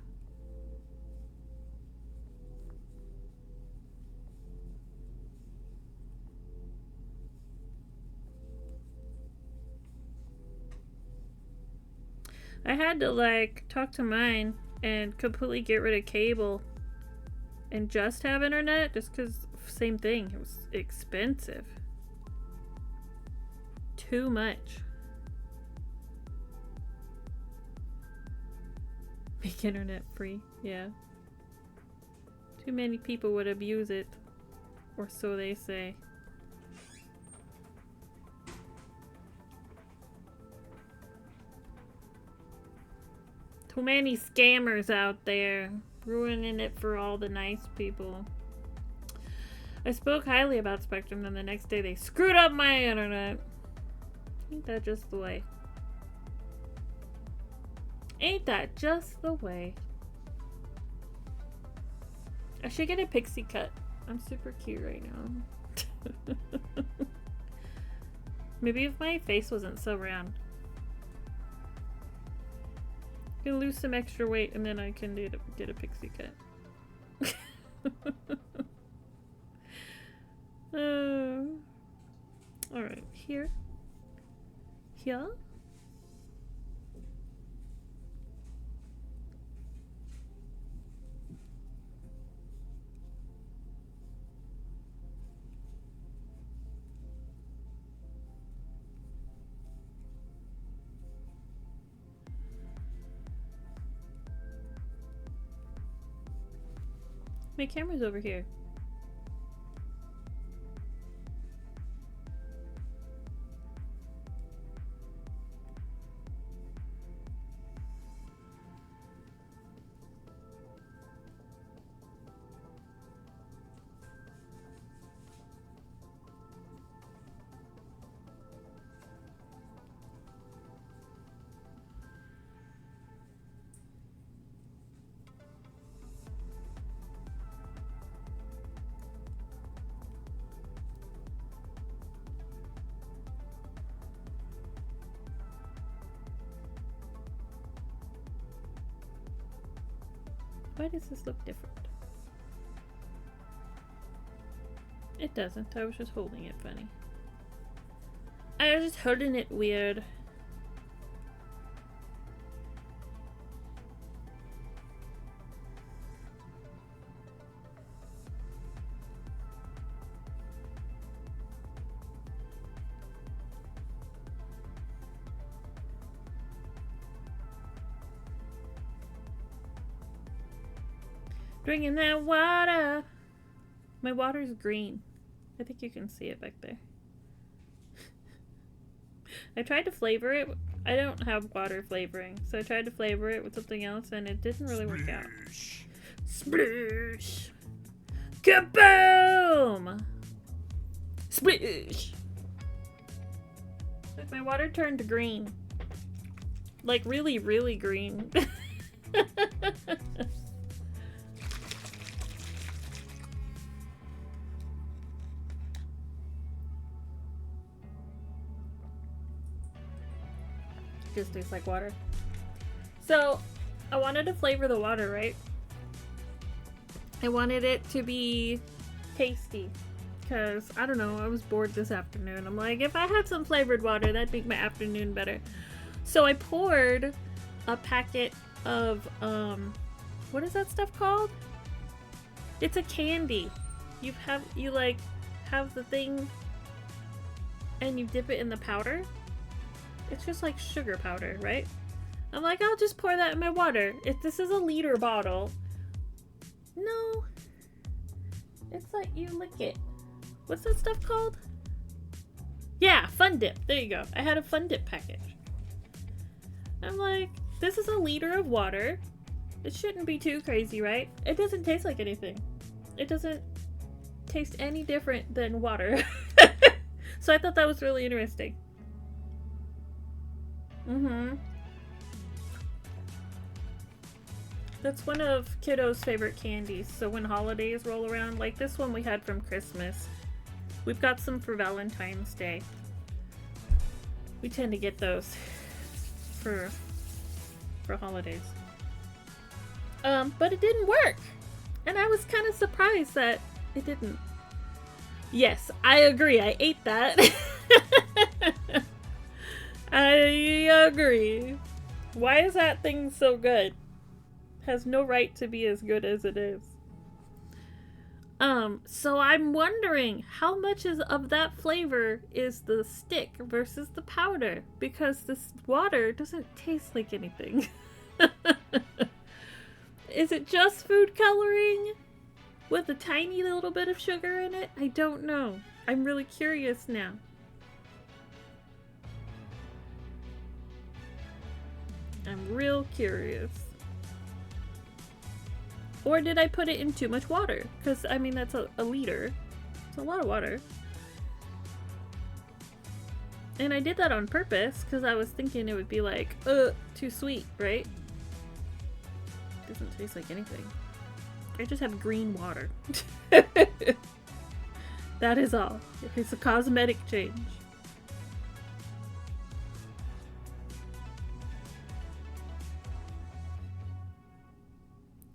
I had to like talk to mine and completely get rid of cable and just have internet just because same thing, it was expensive. too much. Make internet free, yeah. Too many people would abuse it. Or so they say. Too many scammers out there, ruining it for all the nice people. I spoke highly about Spectrum, then the next day they screwed up my internet. Ain't that just the way? Ain't that just the way? I should get a pixie cut. I'm super cute right now. Maybe if my face wasn't so round. I can lose some extra weight and then I can get a pixie cut. Alright, here. Here. My camera's over here. Why does this look different? It doesn't. I was just holding it funny. I was just holding it weird. Drinking that water. My water's green. I think you can see it back there. I tried to flavor it. I don't have water flavoring, so I tried to flavor it with something else and it didn't really work out. Sploosh! Kaboom! Sploosh! Look, my water turned green. Like really, really green. Just tastes like water. So I wanted to flavor the water, right? I wanted it to be tasty because I don't know, I was bored this afternoon. I'm like, if I had some flavored water, that'd make my afternoon better. So I poured a packet of what is that stuff called? It's a candy. You have the thing and you dip it in the powder. It's just like sugar powder, right? I'm like, I'll just pour that in my water. If this is a liter bottle. No. It's like you lick it. What's that stuff called? Yeah, Fun Dip. There you go. I had a Fun Dip package. I'm like, this is a liter of water. It shouldn't be too crazy, right? It doesn't taste like anything. It doesn't taste any different than water. So I thought that was really interesting. That's one of kiddo's favorite candies. So when holidays roll around, like this one we had from Christmas. We've got some for Valentine's Day. We tend to get those for holidays. But it didn't work. And I was kind of surprised that it didn't. Yes, I agree. I ate that. I agree. Why is that thing so good? Has no right to be as good as it is. So I'm wondering how much of that flavor is the stick versus the powder, because this water doesn't taste like anything. Is it just food coloring with a tiny little bit of sugar in it? I don't know. I'm really curious now. I'm real curious. Or did I put it in too much water? Because, I mean, that's a liter. It's a lot of water. And I did that on purpose, because I was thinking it would be like, too sweet, right? Doesn't taste like anything. I just have green water. That is all. It's a cosmetic change.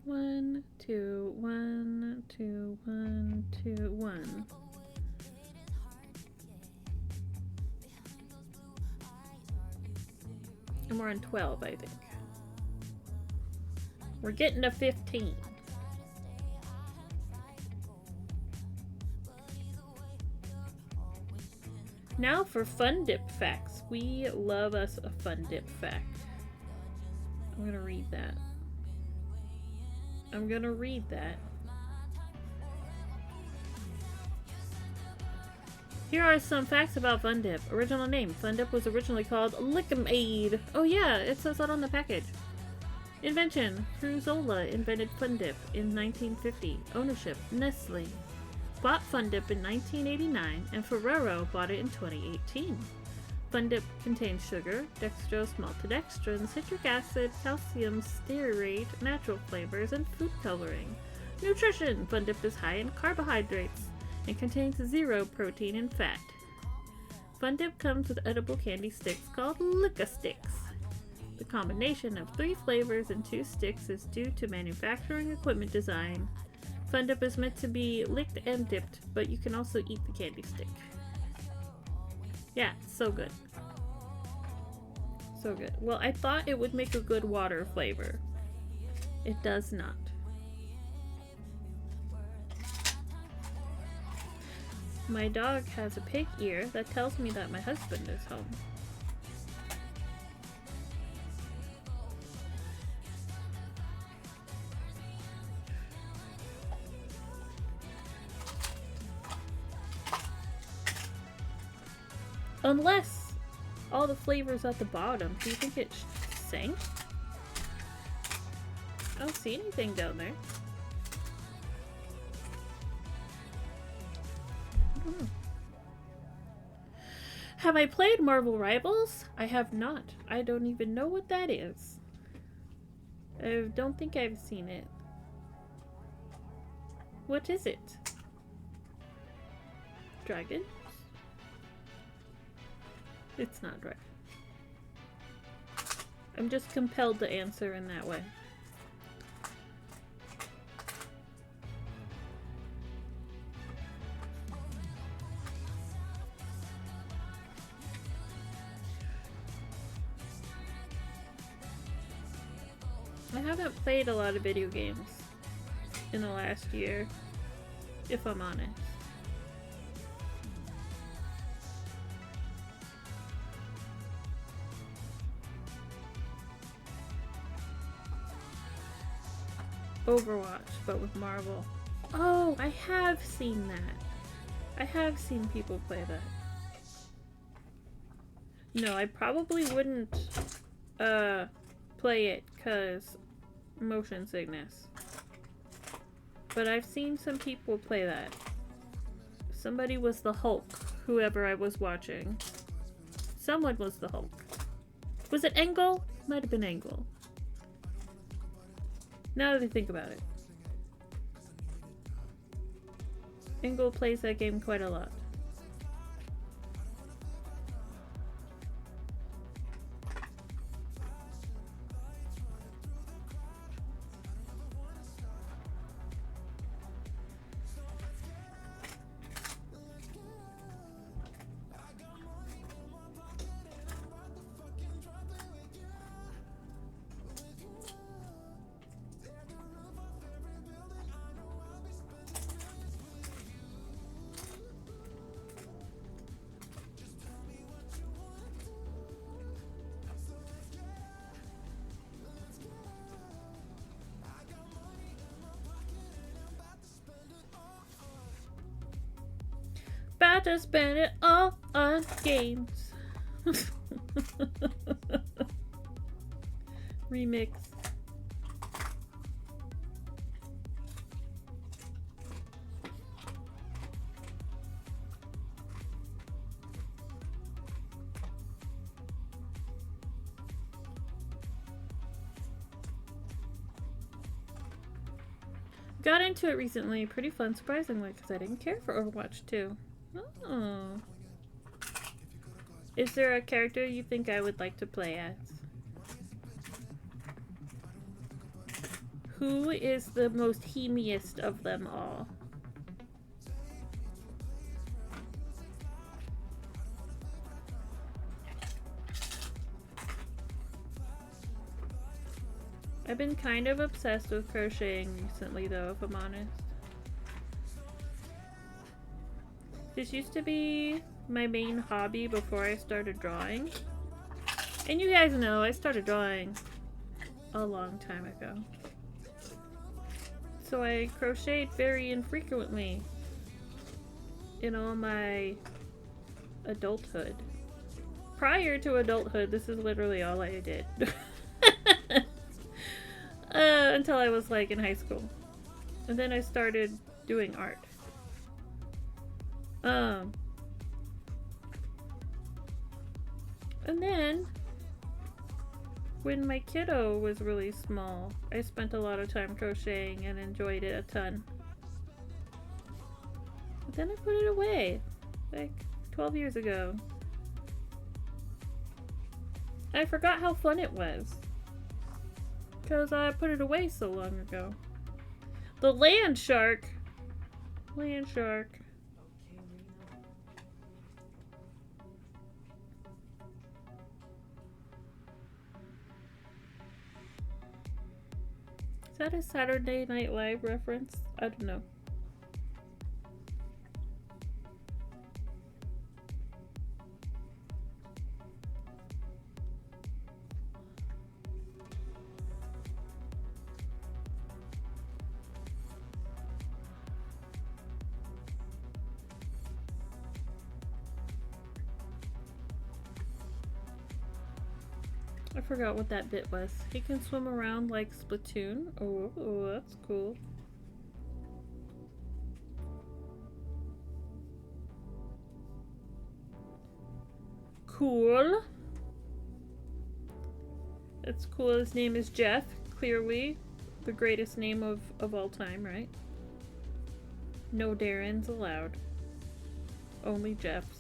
One, two, one, two, one, two, one. And we're on 12, I think. We're getting to 15. Now for fun dip facts. We love us a fun dip fact. I'm gonna read that. Here are some facts about Fun Dip. Original name. Fun Dip was originally called Lick'em-Aid. Oh yeah, it says that on the package. Invention. Fruzola invented Fun Dip in 1950. Ownership. Nestle. Bought Fun Dip in 1989 and Ferrero bought it in 2018. Fun Dip contains sugar, dextrose, maltodextrin, citric acid, calcium stearate, natural flavors, and food coloring. Nutrition. Fun Dip is high in carbohydrates and contains 0 protein and fat. Fun Dip comes with edible candy sticks called Lick-a-Sticks. The combination of 3 flavors and 2 sticks is due to manufacturing equipment design. Fun Dip is meant to be licked and dipped, but you can also eat the candy stick. Yeah, so good. So good. Well, I thought it would make a good water flavor. It does not. My dog has a pig ear that tells me that my husband is home. Unless all the flavors at the bottom. Do you think it sank? I don't see anything down there. I don't know. Have I played Marvel Rivals? I have not. I don't even know what that is. I don't think I've seen it. What is it? Dragon? It's not right. I'm just compelled to answer in that way. I haven't played a lot of video games in the last year, if I'm honest. Overwatch, but with Marvel. Oh, I have seen that. I have seen people play that. No, I probably wouldn't play it because motion sickness. But I've seen some people play that. Somebody was the Hulk, whoever I was watching. Someone was the Hulk. Was it Engel? Might have been Engel. Now that I think about it. Engel plays that game quite a lot. to spend it all on games. Remix. Got into it recently. Pretty fun, surprisingly, because I didn't care for Overwatch 2. Oh. Is there a character you think I would like to play as? Who is the most hemiest of them all? I've been kind of obsessed with crocheting recently, though, if I'm honest. This used to be my main hobby before I started drawing. And you guys know, I started drawing a long time ago. So I crocheted very infrequently in all my adulthood. Prior to adulthood, this is literally all I did. Until I was like in high school. And then I started doing art. And then when my kiddo was really small, I spent a lot of time crocheting and enjoyed it a ton. But then I put it away, like 12 years ago. I forgot how fun it was. Because I put it away so long ago. The land shark. Land shark. Is that a Saturday Night Live reference? I don't know. I forgot what that bit was. He can swim around like Splatoon. Oh, that's cool. Cool. That's cool. His name is Jeff. Clearly the greatest name of all time, right? No Darrens allowed. Only Jeffs.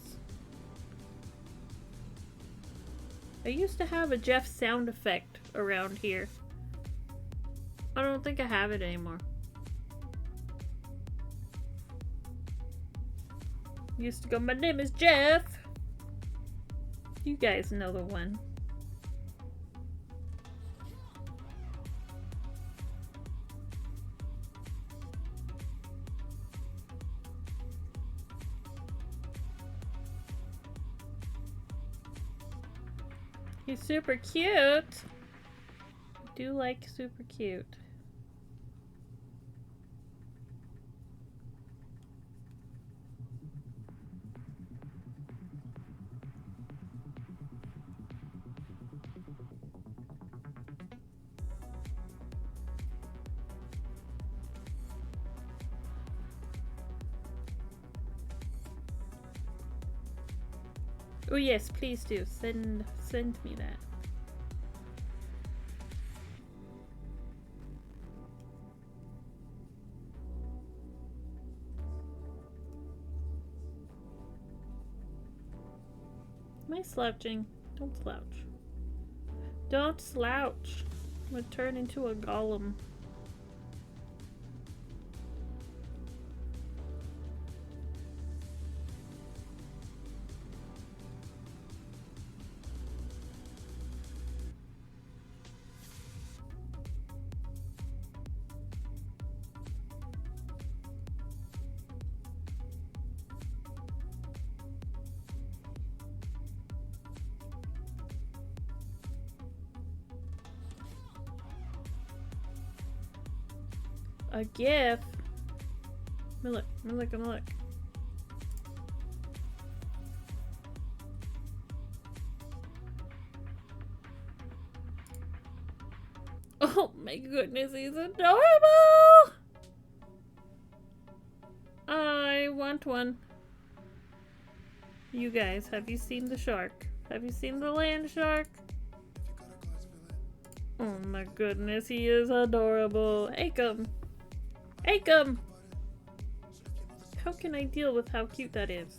I used to have a Jeff sound effect around here. I don't think I have it anymore. Used to go, my name is Jeff. You guys know the one. He's super cute. I do like super cute. Oh yes, please do. Send me that. Am I slouching? Don't slouch. Don't slouch. I'm gonna turn into a golem. A GIF. Look. my goodness, he's adorable! I want one. You guys, have you seen the shark? Have you seen the land shark? Oh my goodness, he is adorable. Acom! Acom! How can I deal with how cute that is?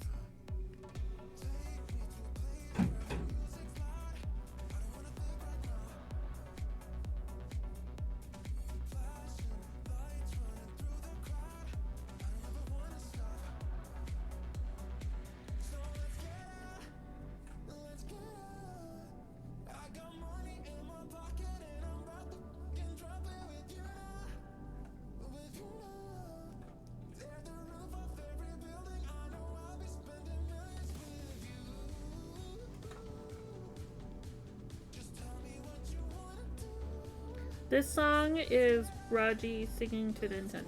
This song is Raji singing to Nintendo.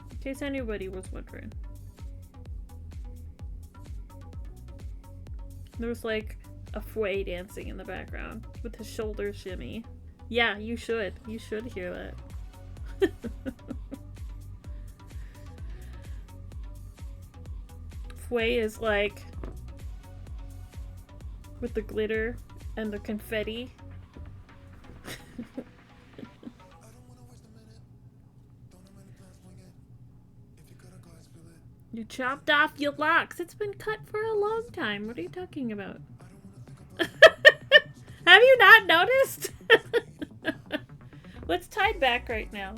In case anybody was wondering. There's like a fway dancing in the background with his shoulder shimmy. Yeah, you should. You should hear that. Fway is like with the glitter and the confetti. You chopped off your locks. It's been cut for a long time. What are you talking about? Have you not noticed? Well, it's tied back right now.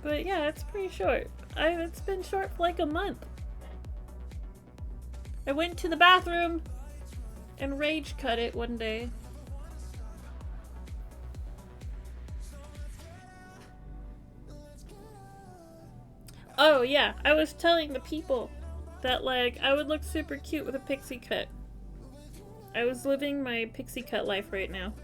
But yeah, it's pretty short. It's been short for like a month. I went to the bathroom and rage cut it one day. Oh yeah, I was telling the people that like I would look super cute with a pixie cut. I was living my pixie cut life right now.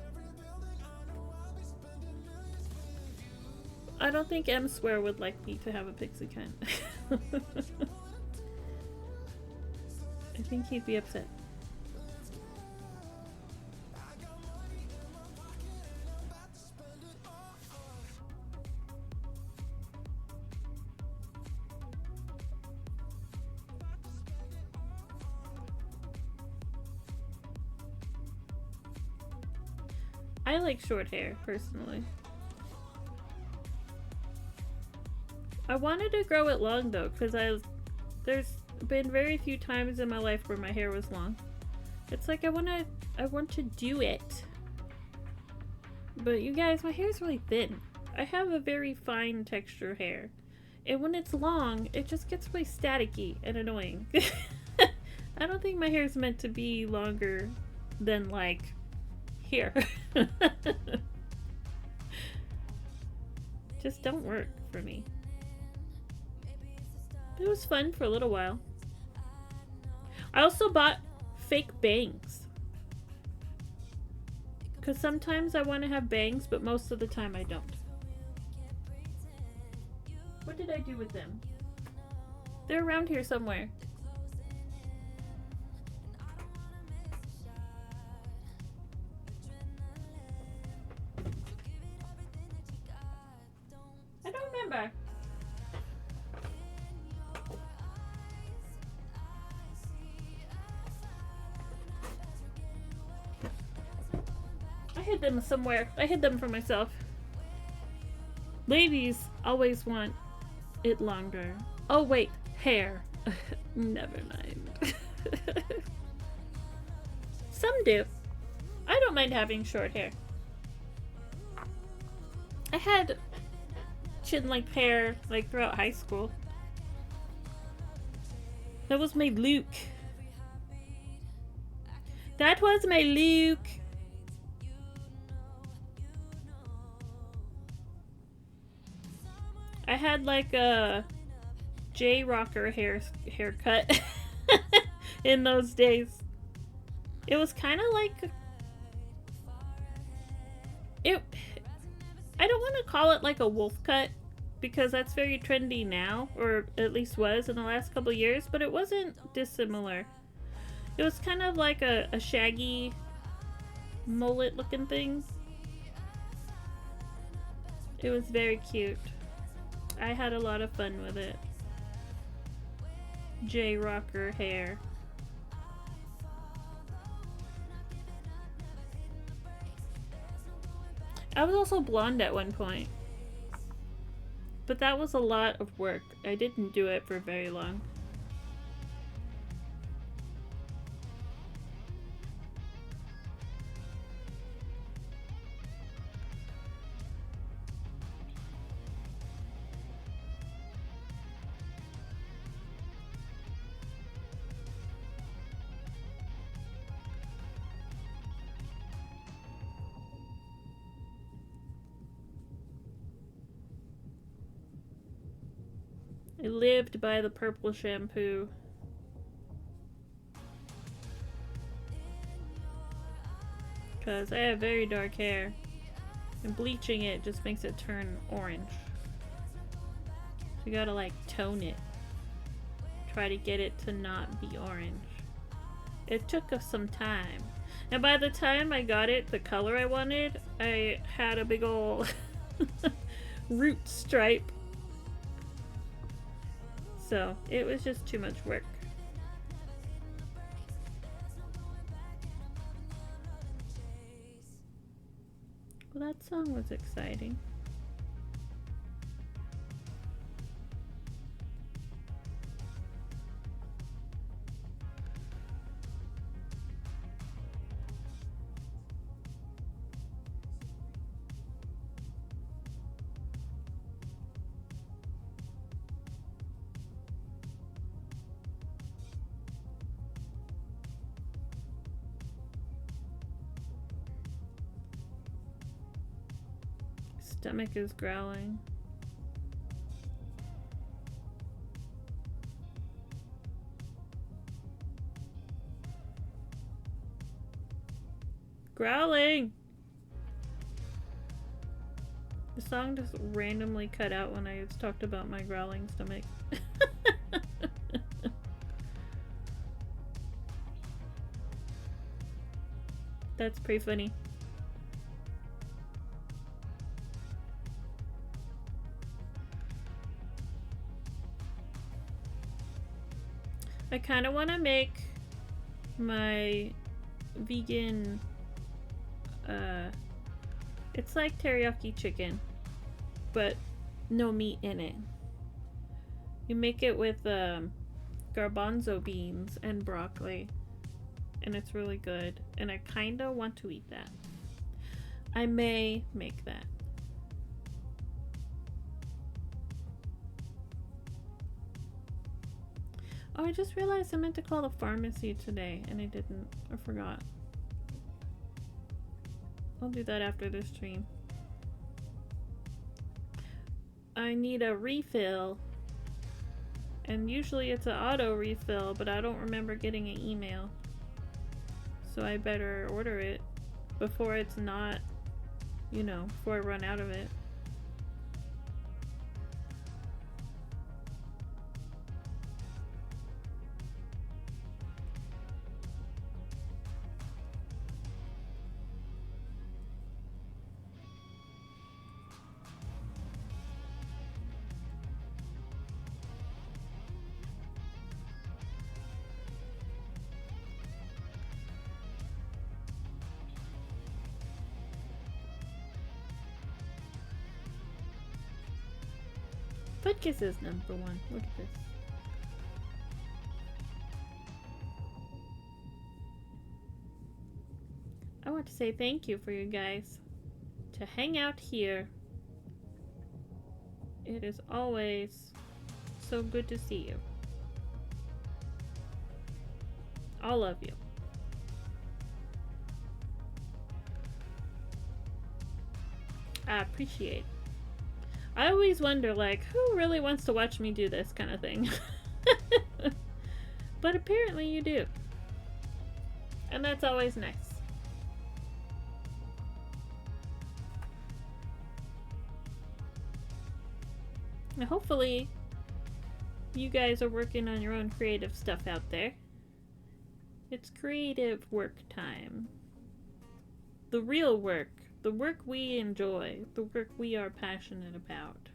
I don't think M Swear would like me to have a pixie cut. I think he'd be upset. I like short hair, personally. I wanted to grow it long though, because there's been very few times in my life where my hair was long. It's like I want to do it. But you guys, my hair is really thin. I have a very fine texture hair. And when it's long, it just gets really staticky and annoying. I don't think my hair is meant to be longer than like here. Just don't work for me. It was fun for a little while. I also bought fake bangs. Because sometimes I want to have bangs, but most of the time I don't. What did I do with them? They're around here somewhere. I don't remember. I hid them somewhere. I hid them for myself. Ladies always want it longer. Oh wait, hair. Never mind. Some do. I don't mind having short hair. I had chin-length hair like throughout high school. That was my look. That was my look. I had like a J-rocker haircut in those days. It was kind of like I don't want to call it like a wolf cut, because that's very trendy now, or at least was in the last couple years, but it wasn't dissimilar. It was kind of like a shaggy mullet looking thing. It was very cute. I had a lot of fun with it. J-rocker hair. I was also blonde at one point. But that was a lot of work. I didn't do it for very long. I lived by the purple shampoo. Because I have very dark hair. And bleaching it just makes it turn orange. So you gotta like tone it. Try to get it to not be orange. It took us some time. And by the time I got it the color I wanted, I had a big ol' root stripe. So it was just too much work. Well, that song was exciting. Stomach is growling. Growling! The song just randomly cut out when I talked about my growling stomach. That's pretty funny. I kind of want to make my vegan, it's like teriyaki chicken, but no meat in it. You make it with garbanzo beans and broccoli, and it's really good, and I kind of want to eat that. I may make that. Oh, I just realized I meant to call the pharmacy today, and I didn't. I forgot. I'll do that after this stream. I need a refill, and usually it's an auto refill, but I don't remember getting an email. So I better order it before it's not, you know, before I run out of it. Foot kisses number one. Look at this. I want to say thank you for you guys to hang out here. It is always so good to see you. All of you. I appreciate. I always wonder, like, who really wants to watch me do this kind of thing? But apparently you do. And that's always nice. And hopefully, you guys are working on your own creative stuff out there. It's creative work time. The real work. The work we enjoy. The work we are passionate about.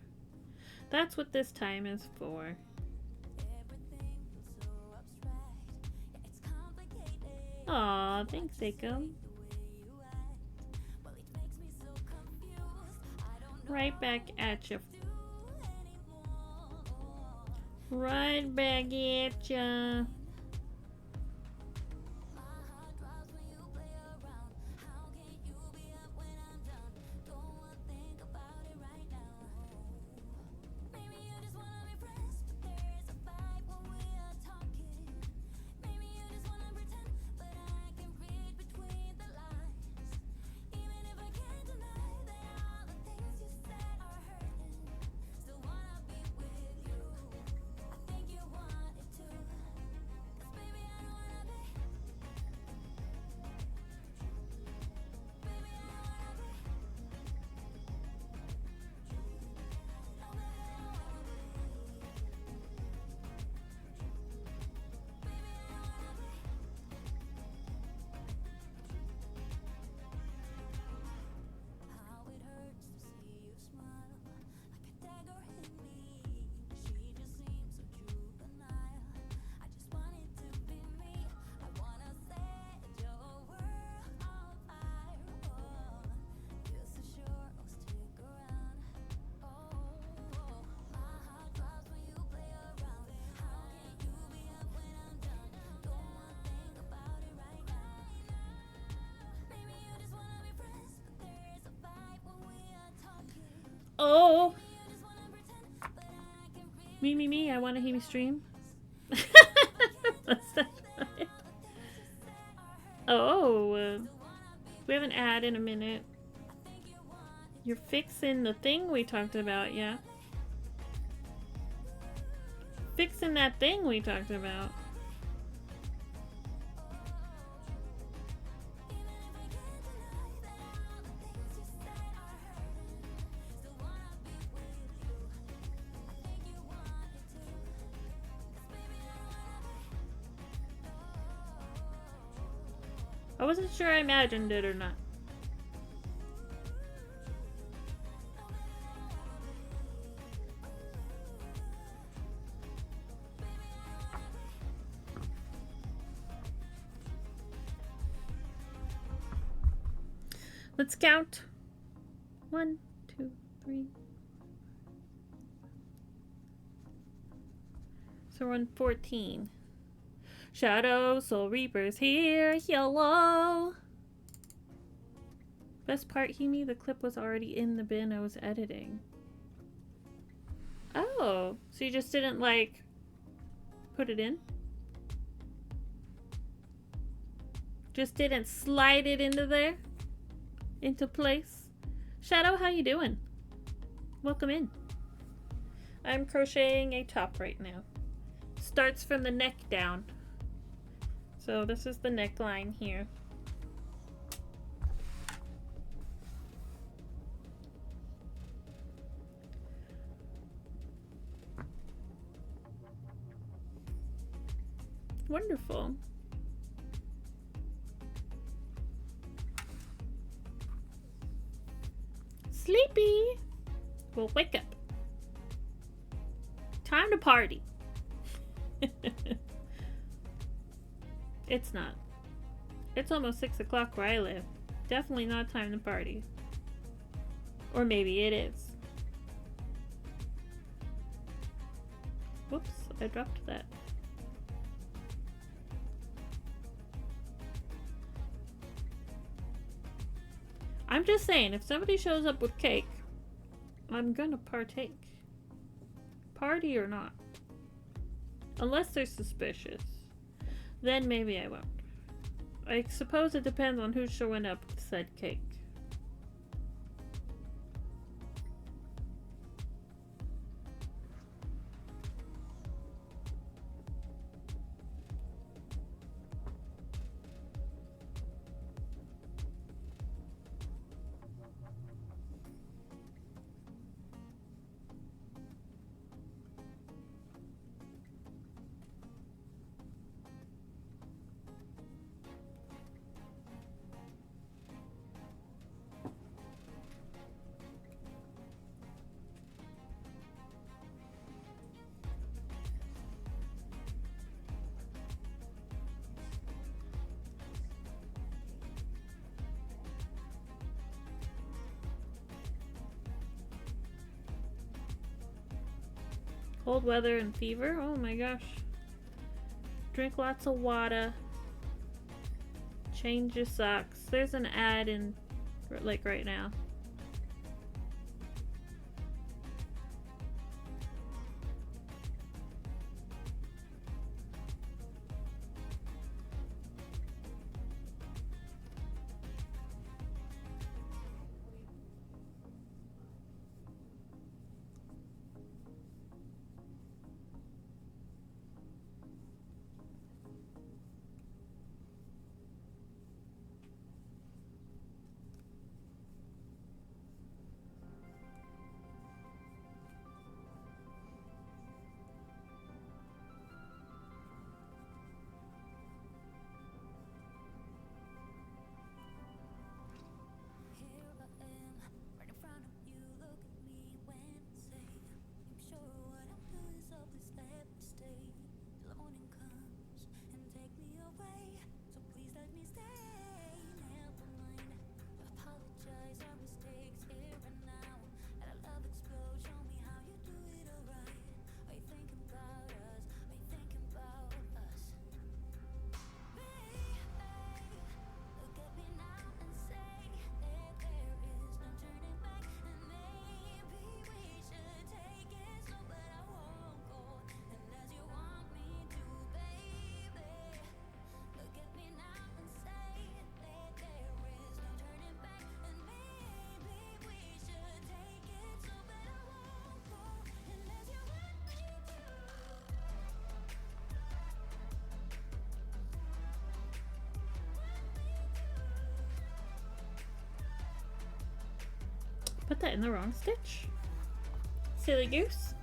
That's what this time is for. Aw, thanks, Akam. Right back at you. Right back at ya. Oh! Me, I wanna hear me stream. What's that? Oh, we have an ad in a minute. You're fixing the thing we talked about, yeah? Fixing that thing we talked about. I wasn't sure I imagined it or not. Let's count. 1, 2, 3. So we're on 14. Shadow Soul Reaper's here. Hello. Best part, Himi, the clip was already in the bin I was editing. Oh, so you just didn't like put it in? Just didn't slide it into there? Into place? Shadow, how you doing? Welcome in. I'm crocheting a top right now. Starts from the neck down. So this is the neckline here. Wonderful. Sleepy. Well, wake up. Time to party. It's not. It's almost 6 o'clock where I live. Definitely not time to party. Or maybe it is. Whoops, I dropped that. I'm just saying, if somebody shows up with cake, I'm gonna partake. Party or not. Unless they're suspicious. Then maybe I won't. I suppose it depends on who's showing up with said cake. Cold weather and fever? Oh my gosh. Drink lots of water. Change your socks. There's an ad in, like, right now. Put that in the wrong stitch. Silly goose.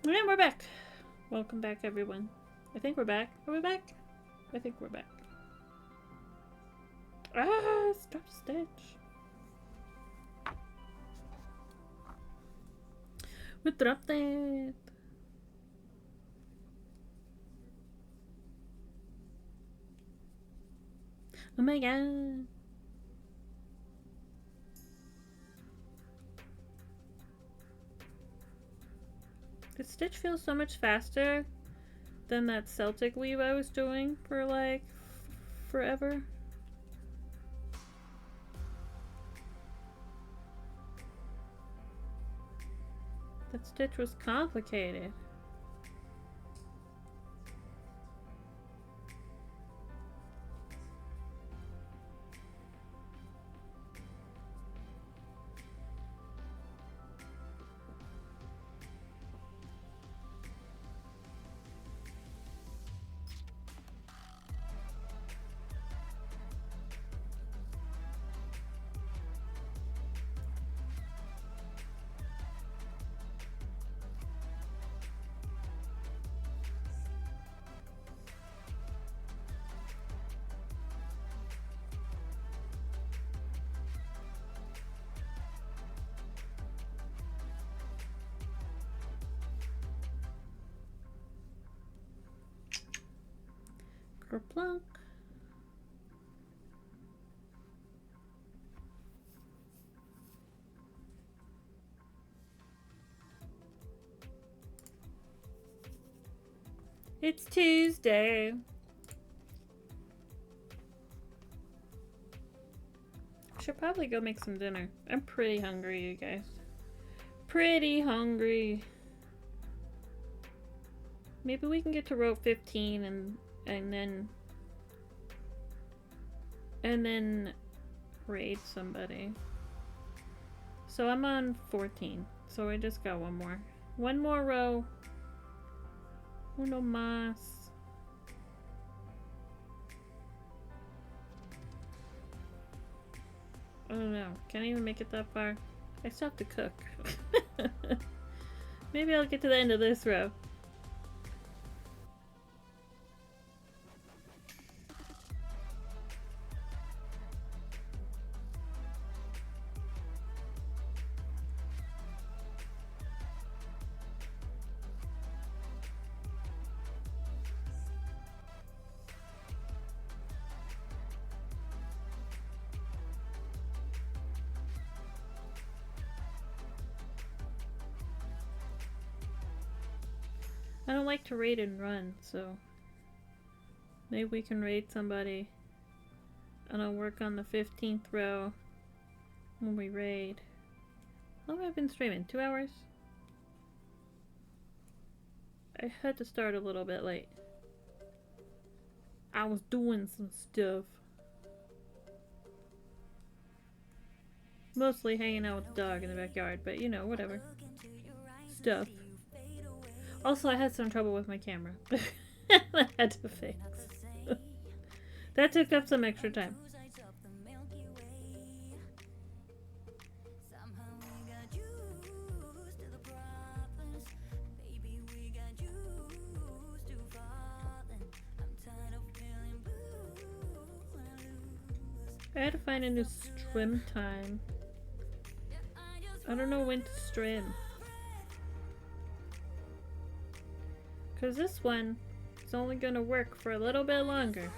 And we're back. Welcome back, everyone. I think we're back. Are we back? I think we're back. Ah, stop stitch. We dropped it. Oh my god. The stitch feels so much faster than that Celtic weave I was doing for like forever. That stitch was complicated. Kerplunk. It's Tuesday. Should probably go make some dinner. I'm pretty hungry, you guys. Pretty hungry. Maybe we can get to row 15 and then raid somebody. So I'm on 14. So I just got one more. One more row. Uno más. I don't know. Can't even make it that far. I still have to cook. Maybe I'll get to the end of this row. I don't like to raid and run, so maybe we can raid somebody and I'll work on the 15th row when we raid. How long have I been streaming? 2 hours? I had to start a little bit late. I was doing some stuff. Mostly hanging out with the dog in the backyard, but you know, whatever. Stuff. Also, I had some trouble with my camera. I had to fix. That took up some extra time. I had to find a new stream time. I don't know when to stream. Because this one is only going to work for a little bit longer.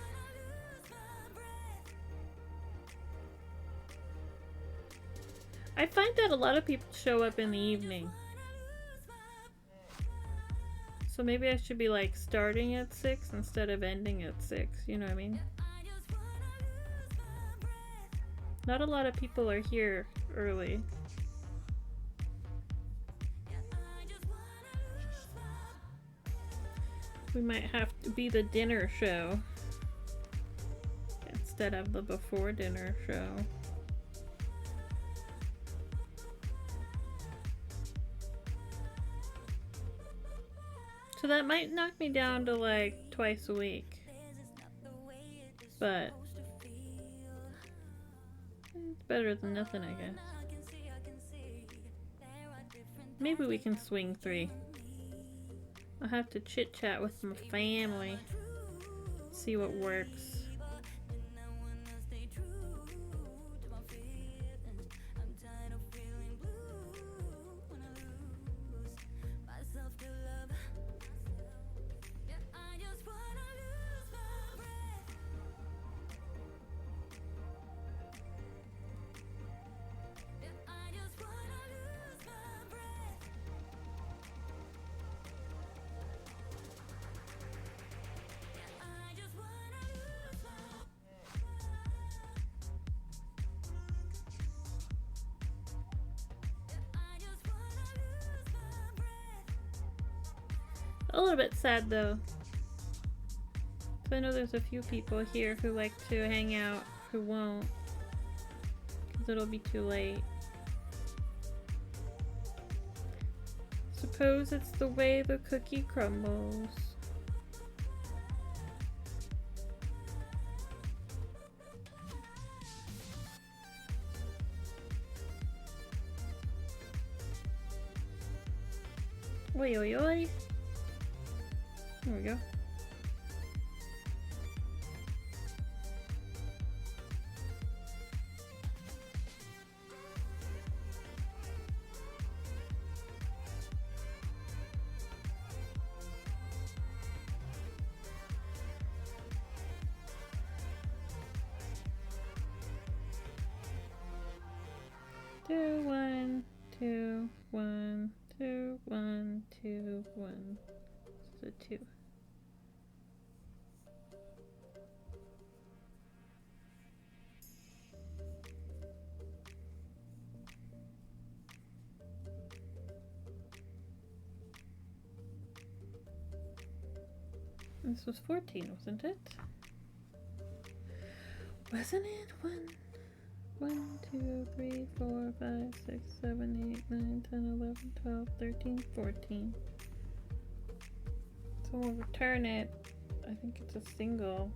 I find that a lot of people show up in the evening. So maybe I should be like starting at 6 instead of ending at 6. You know what I mean? Not a lot of people are here early. We might have to be the dinner show instead of the before dinner show. So that might knock me down to like twice a week. But it's better than nothing, I guess. Maybe we can swing 3. I'll have to chit chat with my family, see what works. A little bit sad though. I know there's a few people here who like to hang out who won't, because it'll be too late. Suppose it's the way the cookie crumbles. Oi oi oi. There we go. 2. This was 14, wasn't it? Wasn't it? 1, 2, 3, 4, 5, 6, 7, 8, 9, 10, 11, 12, 13, 14. So we'll return it. I think it's a single.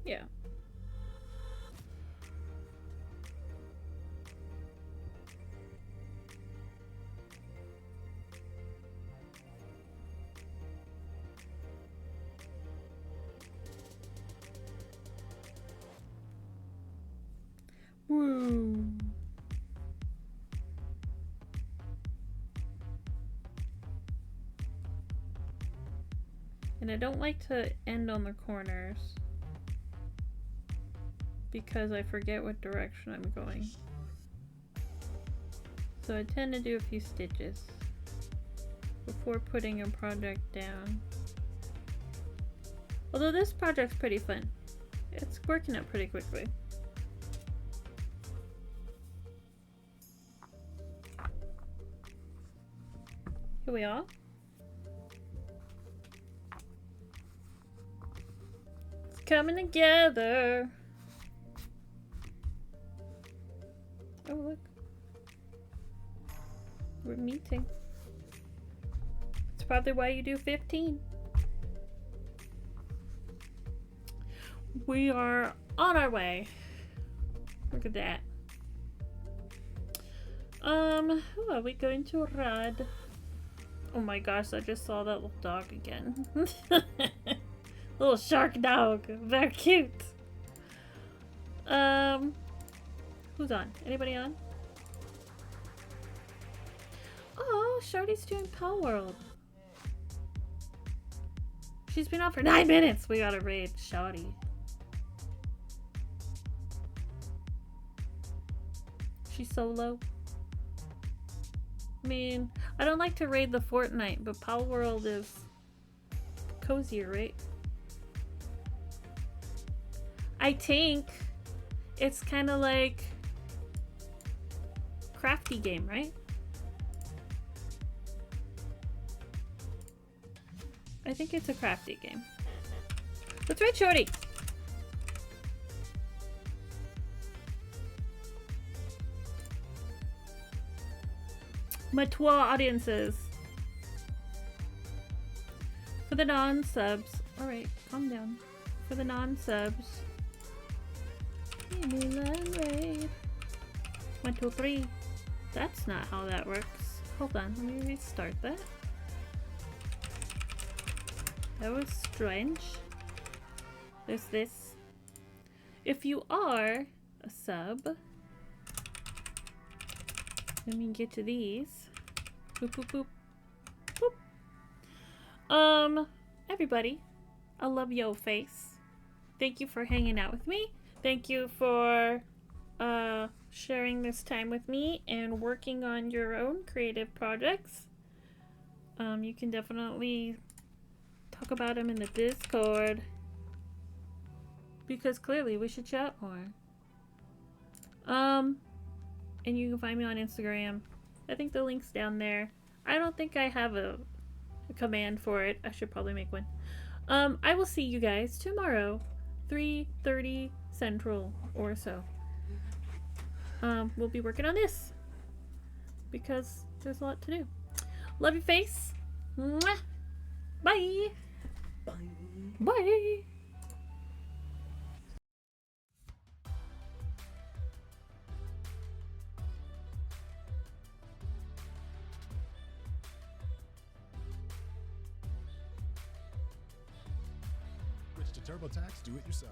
Yeah. Woo. And I don't like to end on the corners because I forget what direction I'm going. So I tend to do a few stitches before putting a project down. Although this project's pretty fun. It's working out pretty quickly. Here we are. It's coming together. Oh, look. We're meeting. It's probably why you do 15. We are on our way. Look at that. Who are we going to ride? Oh my gosh, I just saw that little dog again. Little shark dog. Very cute. Who's on? Anybody on? Oh, Shardy's doing Pal World. She's been on for 9 minutes. We gotta raid Shardy. She's solo. I mean, I don't like to raid the Fortnite, but Pal World is cozier, right? I think it's kind of like crafty game, right? I think it's a crafty game. Let's raid Shorty. Matua audiences. For the non-subs. Alright, calm down. For the non-subs. Raid. 1, 2, 3. That's not how that works. Hold on, let me restart that. That was strange. There's this. If you are a sub, let me get to these. Boop, boop, boop. Boop. Everybody, I love yo face. Thank you for hanging out with me. Thank you for sharing this time with me and working on your own creative projects. You can definitely talk about them in the Discord because clearly we should chat more. And you can find me on Instagram. I think the link's down there. I don't think I have a command for it. I should probably make one. I will see you guys tomorrow, 3:30 Central or so. We'll be working on this because there's a lot to do. Love your face. Mwah. Bye. Bye. Bye. Switch to TurboTax Do It Yourself.